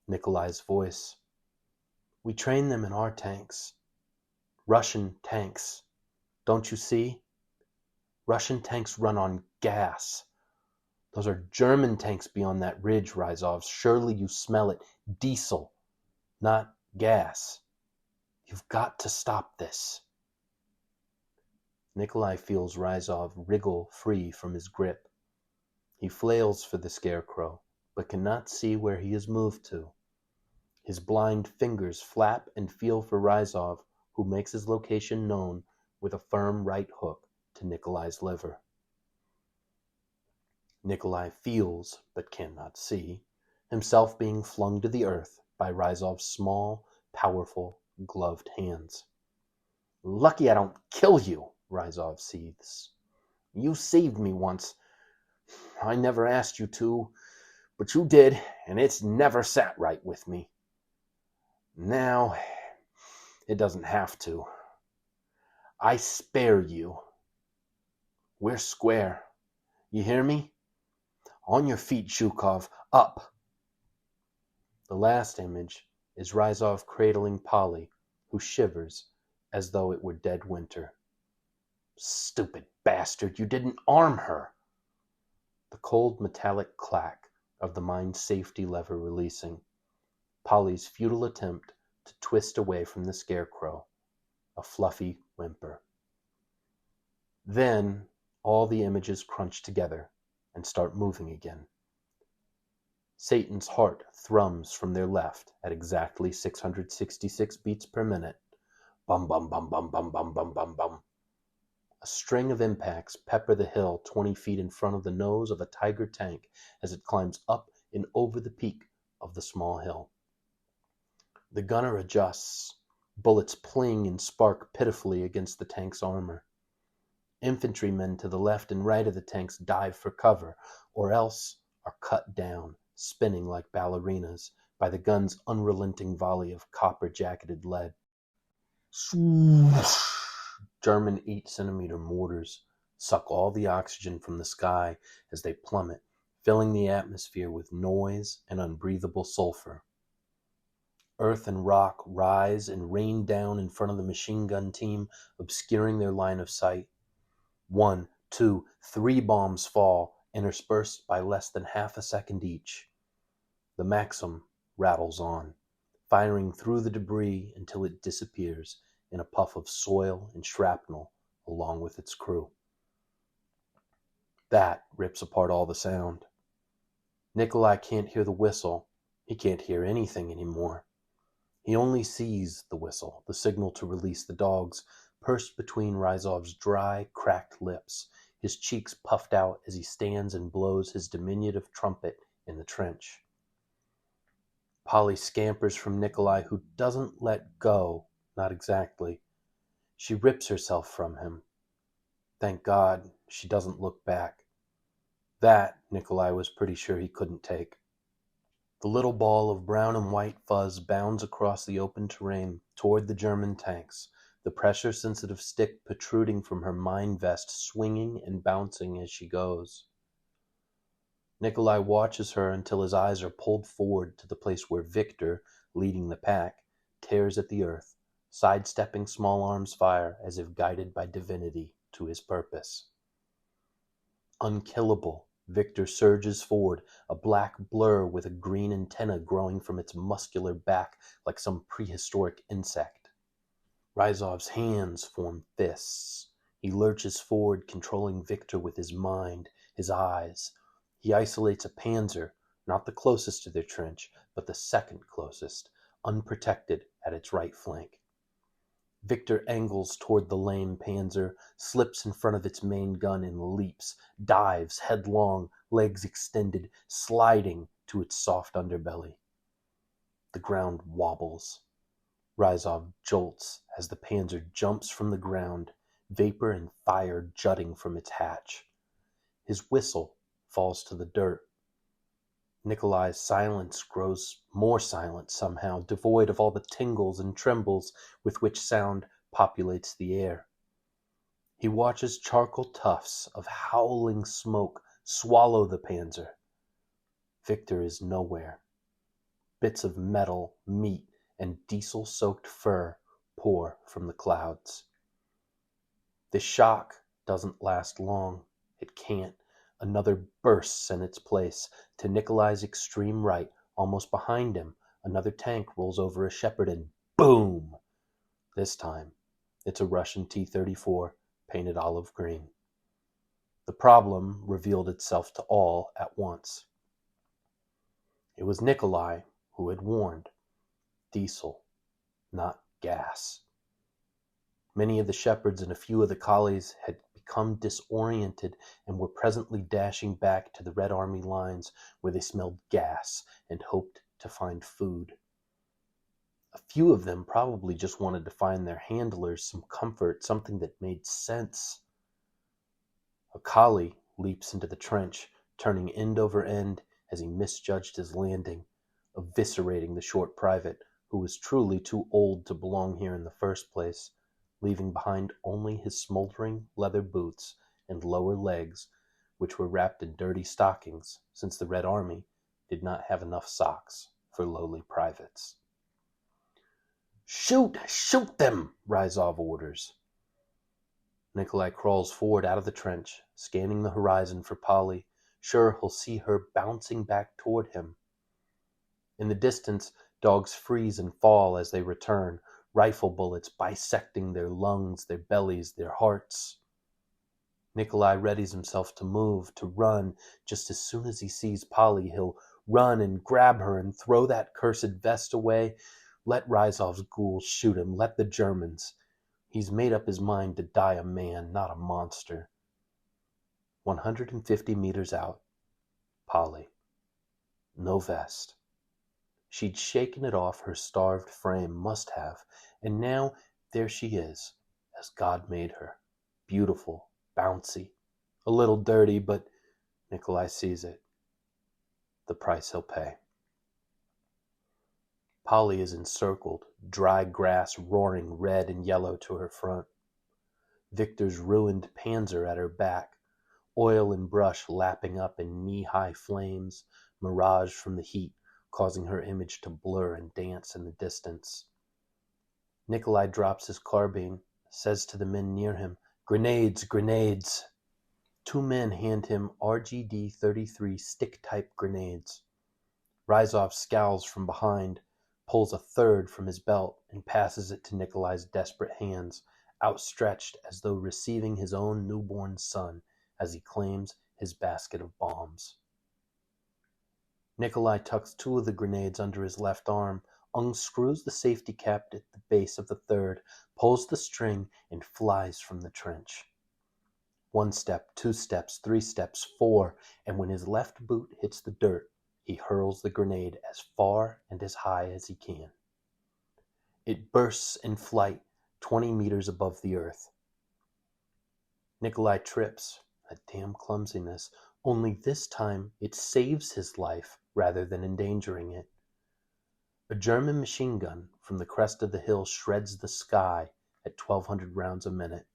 Nikolai's voice. We train them in our tanks. Russian tanks. Don't you see? Russian tanks run on gas. Those are German tanks beyond that ridge, Ryzov. Surely you smell it. Diesel, not gas. You've got to stop this. Nikolai feels Ryzov wriggle free from his grip. He flails for the scarecrow, but cannot see where he has moved to. His blind fingers flap and feel for Ryzov, who makes his location known with a firm right hook to Nikolai's liver. Nikolai feels, but cannot see, himself being flung to the earth by Ryzov's small, powerful, gloved hands. Lucky I don't kill you, Ryzov seethes. You saved me once. I never asked you to, but you did, and it's never sat right with me. Now, it doesn't have to. I spare you. We're square. You hear me? On your feet, Zhukov. Up. The last image is Ryzov cradling Polly, who shivers as though it were dead winter. Stupid bastard, you didn't arm her. The cold metallic clack of the mine's safety lever releasing. Polly's futile attempt to twist away from the scarecrow. A fluffy whimper. Then all the images crunch together and start moving again. Satan's heart thrums from their left at exactly 666 beats per minute. Bum, bum, bum, bum, bum, bum, bum, bum, bum. A string of impacts pepper the hill 20 feet in front of the nose of a Tiger tank as it climbs up and over the peak of the small hill. The gunner adjusts. Bullets pling and spark pitifully against the tank's armor. Infantrymen to the left and right of the tanks dive for cover, or else are cut down, spinning like ballerinas, by the gun's unrelenting volley of copper-jacketed lead. Swoosh! German 8-centimeter mortars suck all the oxygen from the sky as they plummet, filling the atmosphere with noise and unbreathable sulfur. Earth and rock rise and rain down in front of the machine gun team, obscuring their line of sight. 1, 2, 3 bombs fall, interspersed by less than half a second each. The Maxim rattles on, firing through the debris until it disappears in a puff of soil and shrapnel along with its crew. That rips apart all the sound. Nikolai can't hear the whistle. He can't hear anything anymore. He only sees the whistle, the signal to release the dogs, pursed between Ryzov's dry, cracked lips, his cheeks puffed out as he stands and blows his diminutive trumpet in the trench. Polly scampers from Nikolai, who doesn't let go, not exactly. She rips herself from him. Thank God she doesn't look back. That Nikolai was pretty sure he couldn't take. The little ball of brown and white fuzz bounds across the open terrain toward the German tanks, the pressure-sensitive stick protruding from her mine vest, swinging and bouncing as she goes. Nikolai watches her until his eyes are pulled forward to the place where Victor, leading the pack, tears at the earth, sidestepping Small Arm's fire as if guided by divinity to his purpose. Unkillable, Victor surges forward, a black blur with a green antenna growing from its muscular back like some prehistoric insect. Ryzov's hands form fists. He lurches forward, controlling Victor with his mind, his eyes. He isolates a panzer, not the closest to their trench, but the second closest, unprotected at its right flank. Victor angles toward the lame panzer, slips in front of its main gun and leaps, dives headlong, legs extended, sliding to its soft underbelly. The ground wobbles. Ryzov jolts as the panzer jumps from the ground, vapor and fire jutting from its hatch. His whistle falls to the dirt. Nikolai's silence grows more silent somehow, devoid of all the tingles and trembles with which sound populates the air. He watches charcoal tufts of howling smoke swallow the panzer. Victor is nowhere. Bits of metal, meat, and diesel-soaked fur pour from the clouds. The shock doesn't last long. It can't. Another bursts in its place. To Nikolai's extreme right, almost behind him, another tank rolls over a shepherd and boom! This time, it's a Russian T-34 painted olive green. The problem revealed itself to all at once. It was Nikolai who had warned. Diesel, not gas. Many of the shepherds and a few of the collies had become disoriented and were presently dashing back to the Red Army lines where they smelled gas and hoped to find food. A few of them probably just wanted to find their handlers some comfort, something that made sense. A collie leaps into the trench, turning end over end as he misjudged his landing, eviscerating the short private, who was truly too old to belong here in the first place, leaving behind only his smoldering leather boots and lower legs, which were wrapped in dirty stockings, since the Red Army did not have enough socks for lowly privates. "Shoot! Shoot them!" Ryzov orders. Nikolai crawls forward out of the trench, scanning the horizon for Polly, sure he'll see her bouncing back toward him. In the distance, dogs freeze and fall as they return, rifle bullets bisecting their lungs, their bellies, their hearts. Nikolai readies himself to move, to run. Just as soon as he sees Polly, he'll run and grab her and throw that cursed vest away. Let Ryzov's ghouls shoot him. Let the Germans. He's made up his mind to die a man, not a monster. 150 meters out. Polly. No vest. She'd shaken it off her starved frame, must have, and now there she is, as God made her. Beautiful, bouncy, a little dirty, but Nikolai sees it. The price he'll pay. Polly is encircled, dry grass roaring red and yellow to her front. Victor's ruined panzer at her back, oil and brush lapping up in knee-high flames, mirage from the heat, causing her image to blur and dance in the distance. Nikolai drops his carbine, says to the men near him, "Grenades, grenades!" 2 men hand him RGD-33 stick-type grenades. Ryzov scowls from behind, pulls a third from his belt, and passes it to Nikolai's desperate hands, outstretched as though receiving his own newborn son as he claims his basket of bombs. Nikolai tucks 2 of the grenades under his left arm, unscrews the safety cap at the base of the third, pulls the string, and flies from the trench. 1 step, 2 steps, 3 steps, 4, and when his left boot hits the dirt, he hurls the grenade as far and as high as he can. It bursts in flight 20 meters above the earth. Nikolai trips, a damn clumsiness, only this time it saves his life rather than endangering it. A German machine gun from the crest of the hill shreds the sky at 1,200 rounds a minute.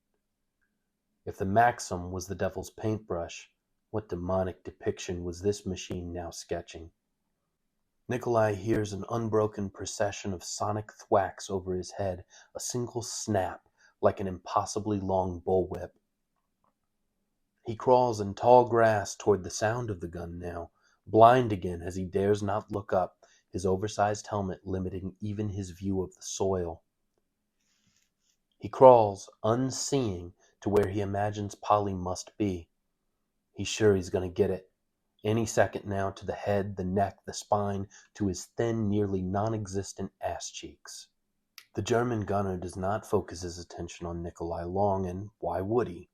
If the Maxim was the devil's paintbrush, what demonic depiction was this machine now sketching? Nikolai hears an unbroken procession of sonic thwacks over his head, a single snap like an impossibly long bullwhip. He crawls in tall grass toward the sound of the gun now, blind again as he dares not look up, his oversized helmet limiting even his view of the soil. He crawls, unseeing, to where he imagines Polly must be. He's sure he's going to get it. Any second now, to the head, the neck, the spine, to his thin, nearly non-existent ass cheeks. The German gunner does not focus his attention on Nikolai long, and why would he?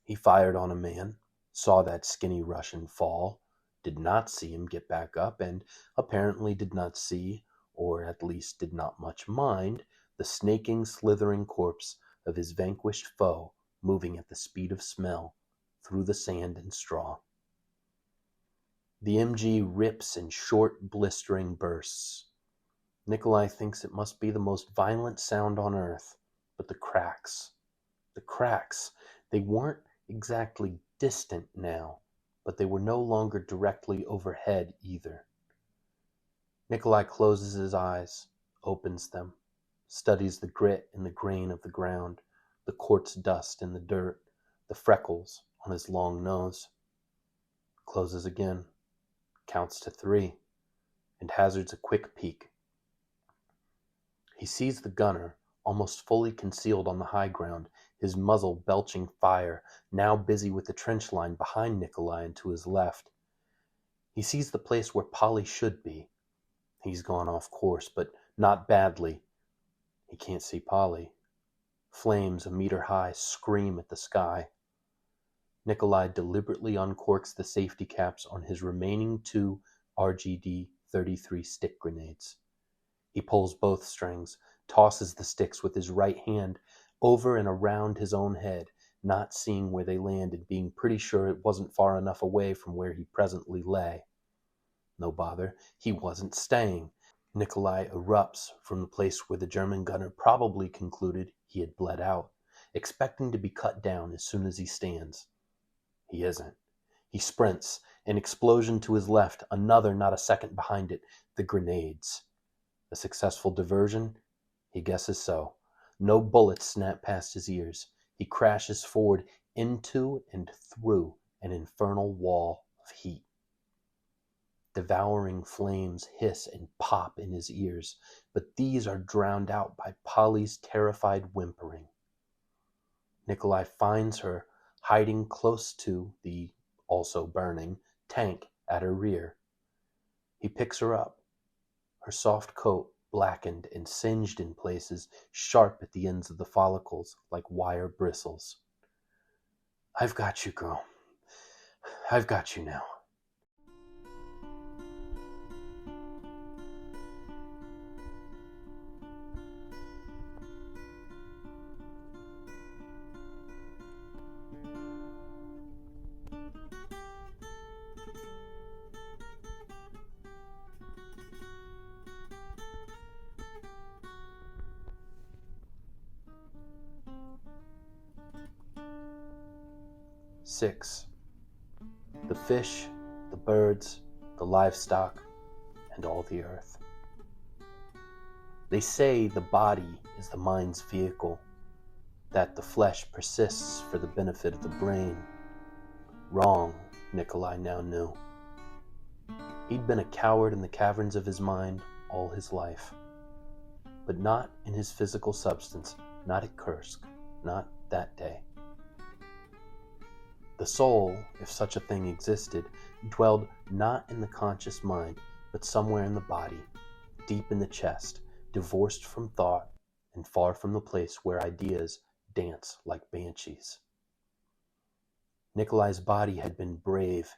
He fired on a man, saw that skinny Russian fall, did not see him get back up, and apparently did not see, or at least did not much mind, the snaking, slithering corpse of his vanquished foe moving at the speed of smell through the sand and straw. The MG rips in short, blistering bursts. Nikolai thinks it must be the most violent sound on earth, but the cracks, they weren't exactly distant now, but they were no longer directly overhead either. Nikolai closes his eyes, opens them, studies the grit in the grain of the ground, the quartz dust in the dirt, the freckles on his long nose. Closes again, counts to 3, and hazards a quick peek. He sees the gunner, almost fully concealed on the high ground, his muzzle belching fire, now busy with the trench line behind Nikolai and to his left. He sees the place where Polly should be. He's gone off course, but not badly. He can't see Polly. Flames a meter high scream at the sky. Nikolai deliberately uncorks the safety caps on his remaining 2 RGD-33 stick grenades. He pulls both strings, tosses the sticks with his right hand over and around his own head, not seeing where they landed, being pretty sure it wasn't far enough away from where he presently lay. No bother, he wasn't staying. Nikolai erupts from the place where the German gunner probably concluded he had bled out, expecting to be cut down as soon as he stands. He isn't. He sprints, an explosion to his left, another not a second behind it, the grenades. A successful diversion? He guesses so. No bullets snap past his ears. He crashes forward into and through an infernal wall of heat. Devouring flames hiss and pop in his ears, but these are drowned out by Polly's terrified whimpering. Nikolai finds her hiding close to the, also burning, tank at her rear. He picks her up, her soft coat blackened and singed in places, sharp at the ends of the follicles like wire bristles. "I've got you, girl. I've got you now." Six. The fish, the birds, the livestock, and all the earth. They say the body is the mind's vehicle, that the flesh persists for the benefit of the brain. Wrong, Nikolai now knew. He'd been a coward in the caverns of his mind all his life, but not in his physical substance, not at Kursk, not that day. The soul, if such a thing existed, dwelled not in the conscious mind, but somewhere in the body, deep in the chest, divorced from thought, and far from the place where ideas dance like banshees. Nikolai's body had been brave.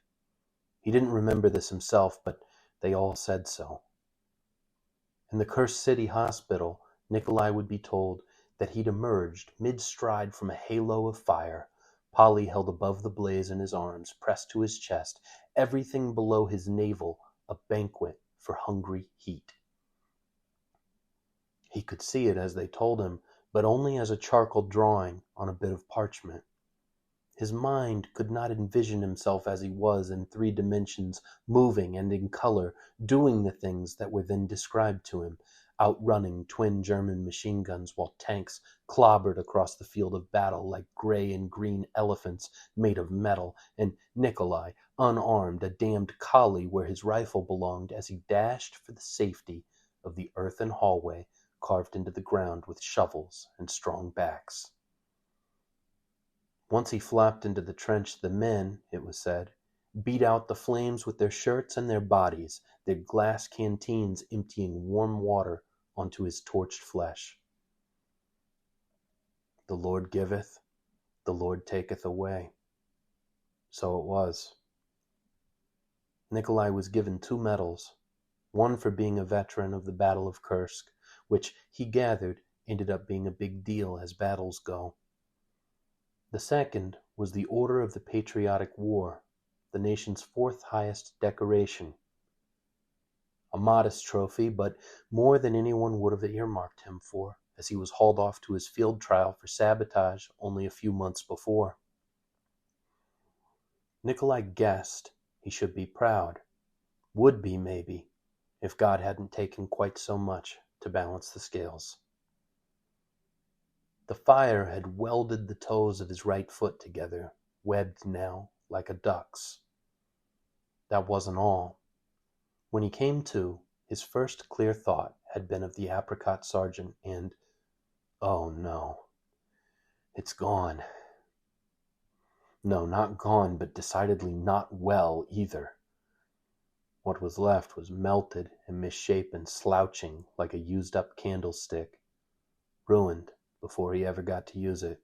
He didn't remember this himself, but they all said so. In the cursed city hospital, Nikolai would be told that he'd emerged mid-stride from a halo of fire, Polly held above the blaze in his arms, pressed to his chest, everything below his navel a banquet for hungry heat. He could see it as they told him, but only as a charcoal drawing on a bit of parchment. His mind could not envision himself as he was in 3 dimensions, moving and in color, doing the things that were then described to him, outrunning twin German machine guns while tanks clobbered across the field of battle like gray and green elephants made of metal, and Nikolai, unarmed, a damned collie where his rifle belonged, as he dashed for the safety of the earthen hallway carved into the ground with shovels and strong backs. Once he flopped into the trench, the men, it was said, beat out the flames with their shirts and their bodies, their glass canteens emptying warm water onto his torched flesh. The Lord giveth, the Lord taketh away. So it was. Nikolai was given 2 medals, one for being a veteran of the Battle of Kursk, which he gathered ended up being a big deal as battles go. The second was the Order of the Patriotic War, the nation's 4th highest decoration. A modest trophy, but more than anyone would have earmarked him for, as he was hauled off to his field trial for sabotage only a few months before. Nikolai guessed he should be proud, would be maybe, if God hadn't taken quite so much to balance the scales. The fire had welded the toes of his right foot together, webbed now like a duck's. That wasn't all. When he came to, his first clear thought had been of the apricot sergeant and, oh no, it's gone. No, not gone, but decidedly not well either. What was left was melted and misshapen, slouching like a used-up candlestick, ruined before he ever got to use it.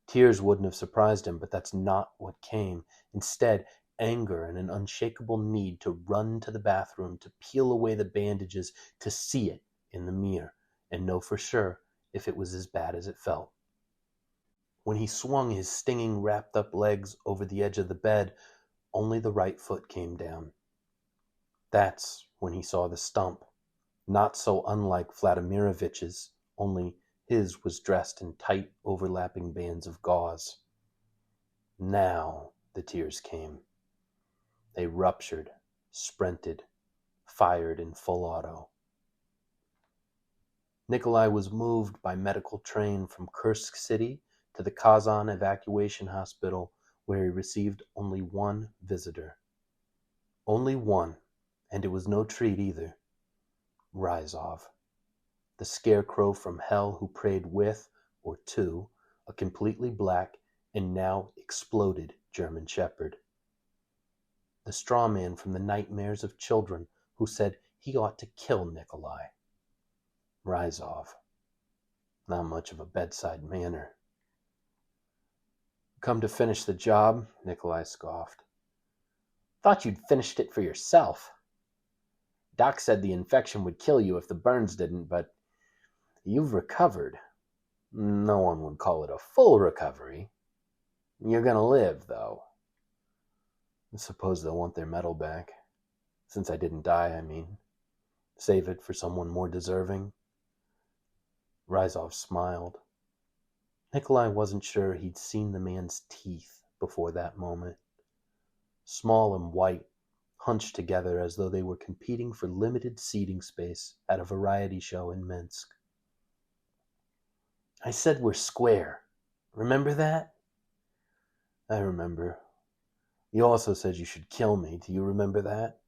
Tears wouldn't have surprised him, but that's not what came. Instead, anger and an unshakable need to run to the bathroom, to peel away the bandages, to see it in the mirror, and know for sure if it was as bad as it felt. When he swung his stinging, wrapped-up legs over the edge of the bed, only the right foot came down. That's when he saw the stump, not so unlike Vladimirovich's, only his was dressed in tight, overlapping bands of gauze. Now the tears came. They ruptured, sprinted, fired in full auto. Nikolai was moved by medical train from Kursk City to the Kazan evacuation hospital, where he received only one visitor. Only one, and it was no treat either. Ryzov, the scarecrow from hell who prayed with, or to, a completely black and now exploded German shepherd. The straw man from the nightmares of children who said he ought to kill Nikolai. Ryzov, not much of a bedside manner. Come to finish the job, Nikolai scoffed. Thought you'd finished it for yourself. Doc said the infection would kill you if the burns didn't, but you've recovered. No one would call it a full recovery. You're gonna live, though. I suppose they'll want their medal back. Since I didn't die, I mean. Save it for someone more deserving. Ryzov smiled. Nikolai wasn't sure he'd seen the man's teeth before that moment. Small and white, hunched together as though they were competing for limited seating space at a variety show in Minsk. I said we're square. Remember that? I remember. You also said you should kill me. Do you remember that?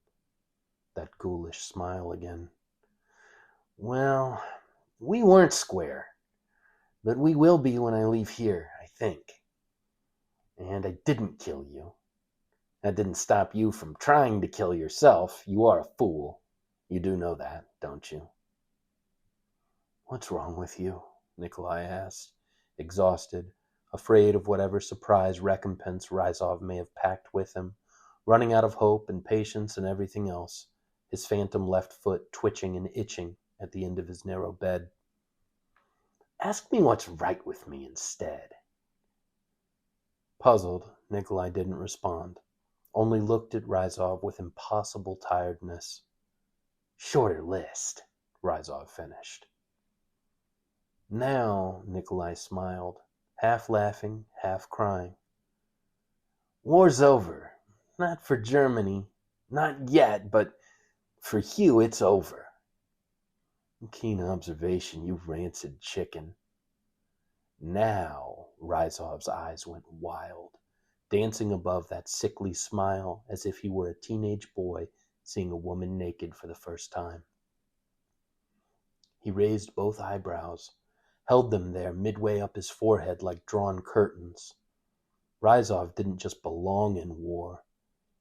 That ghoulish smile again. Well, we weren't square. But we will be when I leave here, I think. And I didn't kill you. That didn't stop you from trying to kill yourself. You are a fool. You do know that, don't you? What's wrong with you? Nikolai asked, exhausted, afraid of whatever surprise recompense Ryzov may have packed with him, running out of hope and patience and everything else, his phantom left foot twitching and itching at the end of his narrow bed. Ask me what's right with me instead. Puzzled, Nikolai didn't respond, only looked at Ryzov with impossible tiredness. Shorter list, Ryzov finished. Now, Nikolai smiled, half laughing, half crying. War's over. Not for Germany. Not yet, but for you it's over. Keen observation, you rancid chicken. Now, Ryzov's eyes went wild, dancing above that sickly smile as if he were a teenage boy seeing a woman naked for the first time. He raised both eyebrows, held them there midway up his forehead like drawn curtains. Ryzov didn't just belong in war.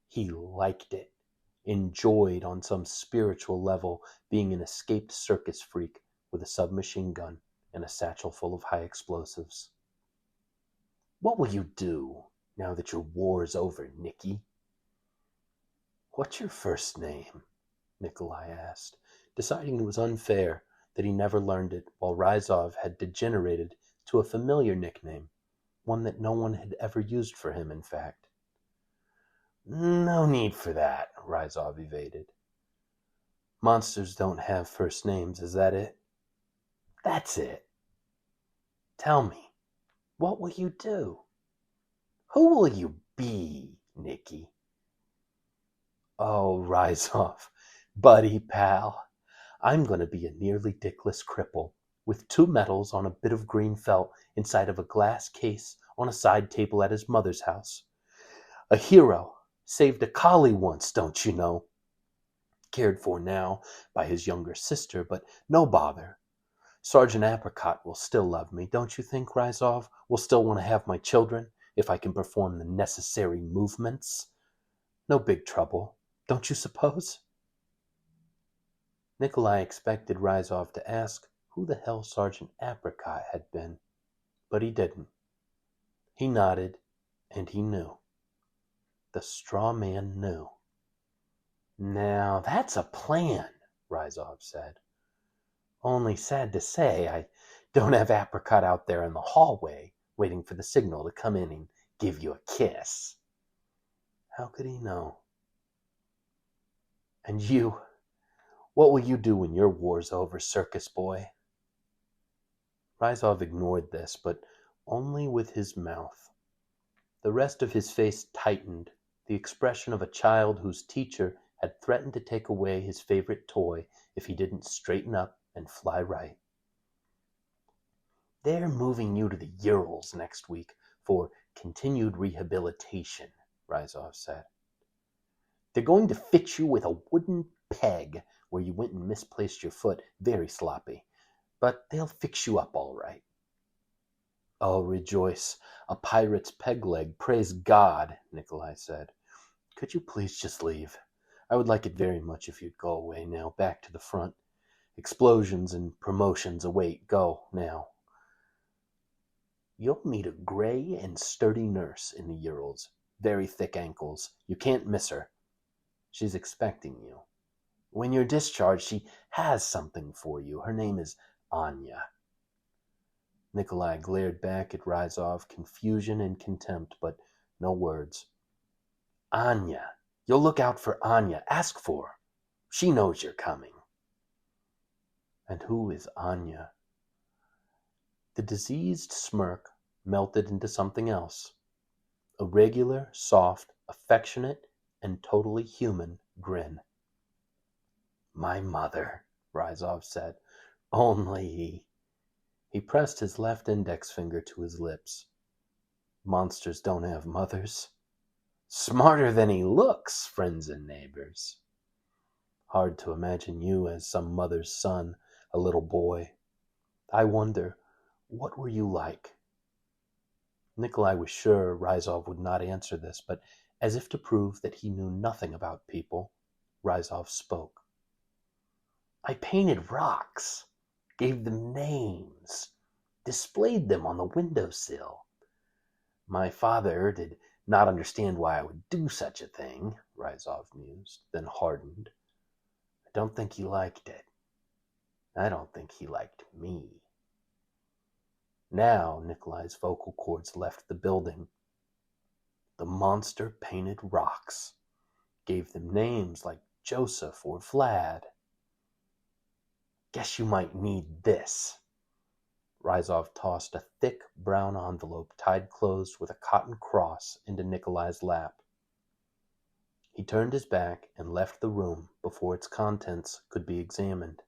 He liked it, enjoyed on some spiritual level being an escaped circus freak with a submachine gun and a satchel full of high explosives. What will you do now that your war's over, Nicky? What's your first name? Nikolai asked, deciding it was unfair that he never learned it while Ryzov had degenerated to a familiar nickname, one that no one had ever used for him, in fact. No need for that, Ryzov evaded. Monsters don't have first names, is that it? That's it. Tell me, what will you do? Who will you be, Nicky? Oh, Ryzov, buddy pal, I'm going to be a nearly dickless cripple with 2 medals on a bit of green felt inside of a glass case on a side table at his mother's house. A hero, saved a collie once, don't you know? Cared for now by his younger sister, but no bother. Sergeant Apricot will still love me, don't you think, Ryzov? Will still want to have my children if I can perform the necessary movements? No big trouble, don't you suppose? Nikolai expected Ryzov to ask who the hell Sergeant Apricot had been, but he didn't. He nodded, and he knew. The straw man knew. Now, that's a plan, Ryzov said. Only sad to say, I don't have Apricot out there in the hallway waiting for the signal to come in and give you a kiss. How could he know? And you, what will you do when your war's over, circus boy? Ryzov ignored this, but only with his mouth. The rest of his face tightened, the expression of a child whose teacher had threatened to take away his favorite toy if he didn't straighten up and fly right. They're moving you to the Urals next week for continued rehabilitation, Ryzov said. They're going to fit you with a wooden peg where you went and misplaced your foot, very sloppy, but they'll fix you up all right. Oh, rejoice, a pirate's peg leg, praise God, Nikolai said. Could you please just leave? I would like it very much if you'd go away now, back to the front. Explosions and promotions await. Go, now. You'll meet a gray and sturdy nurse in the Urals. Very thick ankles. You can't miss her. She's expecting you. When you're discharged, she has something for you. Her name is Anya. Nikolai glared back at Ryzov, confusion and contempt, but no words. Anya. You'll look out for Anya. Ask for her. She knows you're coming. And who is Anya? The diseased smirk melted into something else. A regular, soft, affectionate, and totally human grin. My mother, Ryzov said. Only... He pressed his left index finger to his lips. Monsters don't have mothers. Smarter than he looks, friends and neighbors. Hard to imagine you as some mother's son, a little boy. I wonder, what were you like? Nikolai was sure Ryzov would not answer this, but as if to prove that he knew nothing about people, Ryzov spoke. I painted rocks, gave them names, displayed them on the windowsill. My father did not understand why I would do such a thing, Ryzov mused, then hardened. I don't think he liked it. I don't think he liked me. Now Nikolai's vocal cords left the building. The monster painted rocks, gave them names like Joseph or Vlad. Guess you might need this. Ryzov tossed a thick brown envelope tied closed with a cotton cross into Nikolai's lap. He turned his back and left the room before its contents could be examined.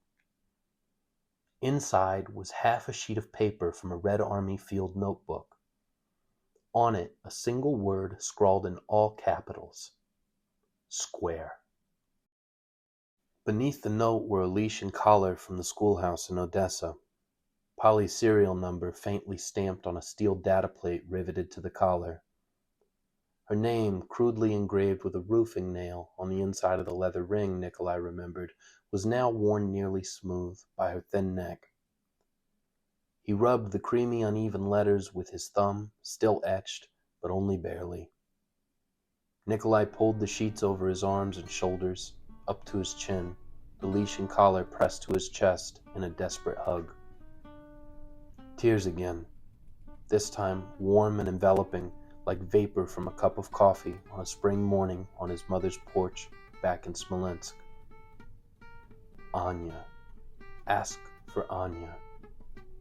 Inside was half a sheet of paper from a Red Army field notebook. On it, a single word scrawled in all capitals: Square. Beneath the note were a leash and collar from the schoolhouse in Odessa, Polly's serial number faintly stamped on a steel data plate riveted to the collar. Her name, crudely engraved with a roofing nail on the inside of the leather ring Nikolai remembered, was now worn nearly smooth by her thin neck. He rubbed the creamy, uneven letters with his thumb, still etched, but only barely. Nikolai pulled the sheets over his arms and shoulders, up to his chin, the leash and collar pressed to his chest in a desperate hug. Tears again, this time warm and enveloping, like vapor from a cup of coffee on a spring morning on his mother's porch back in Smolensk. Anya. Ask for Anya.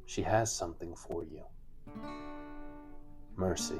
She has something for you. Mercy.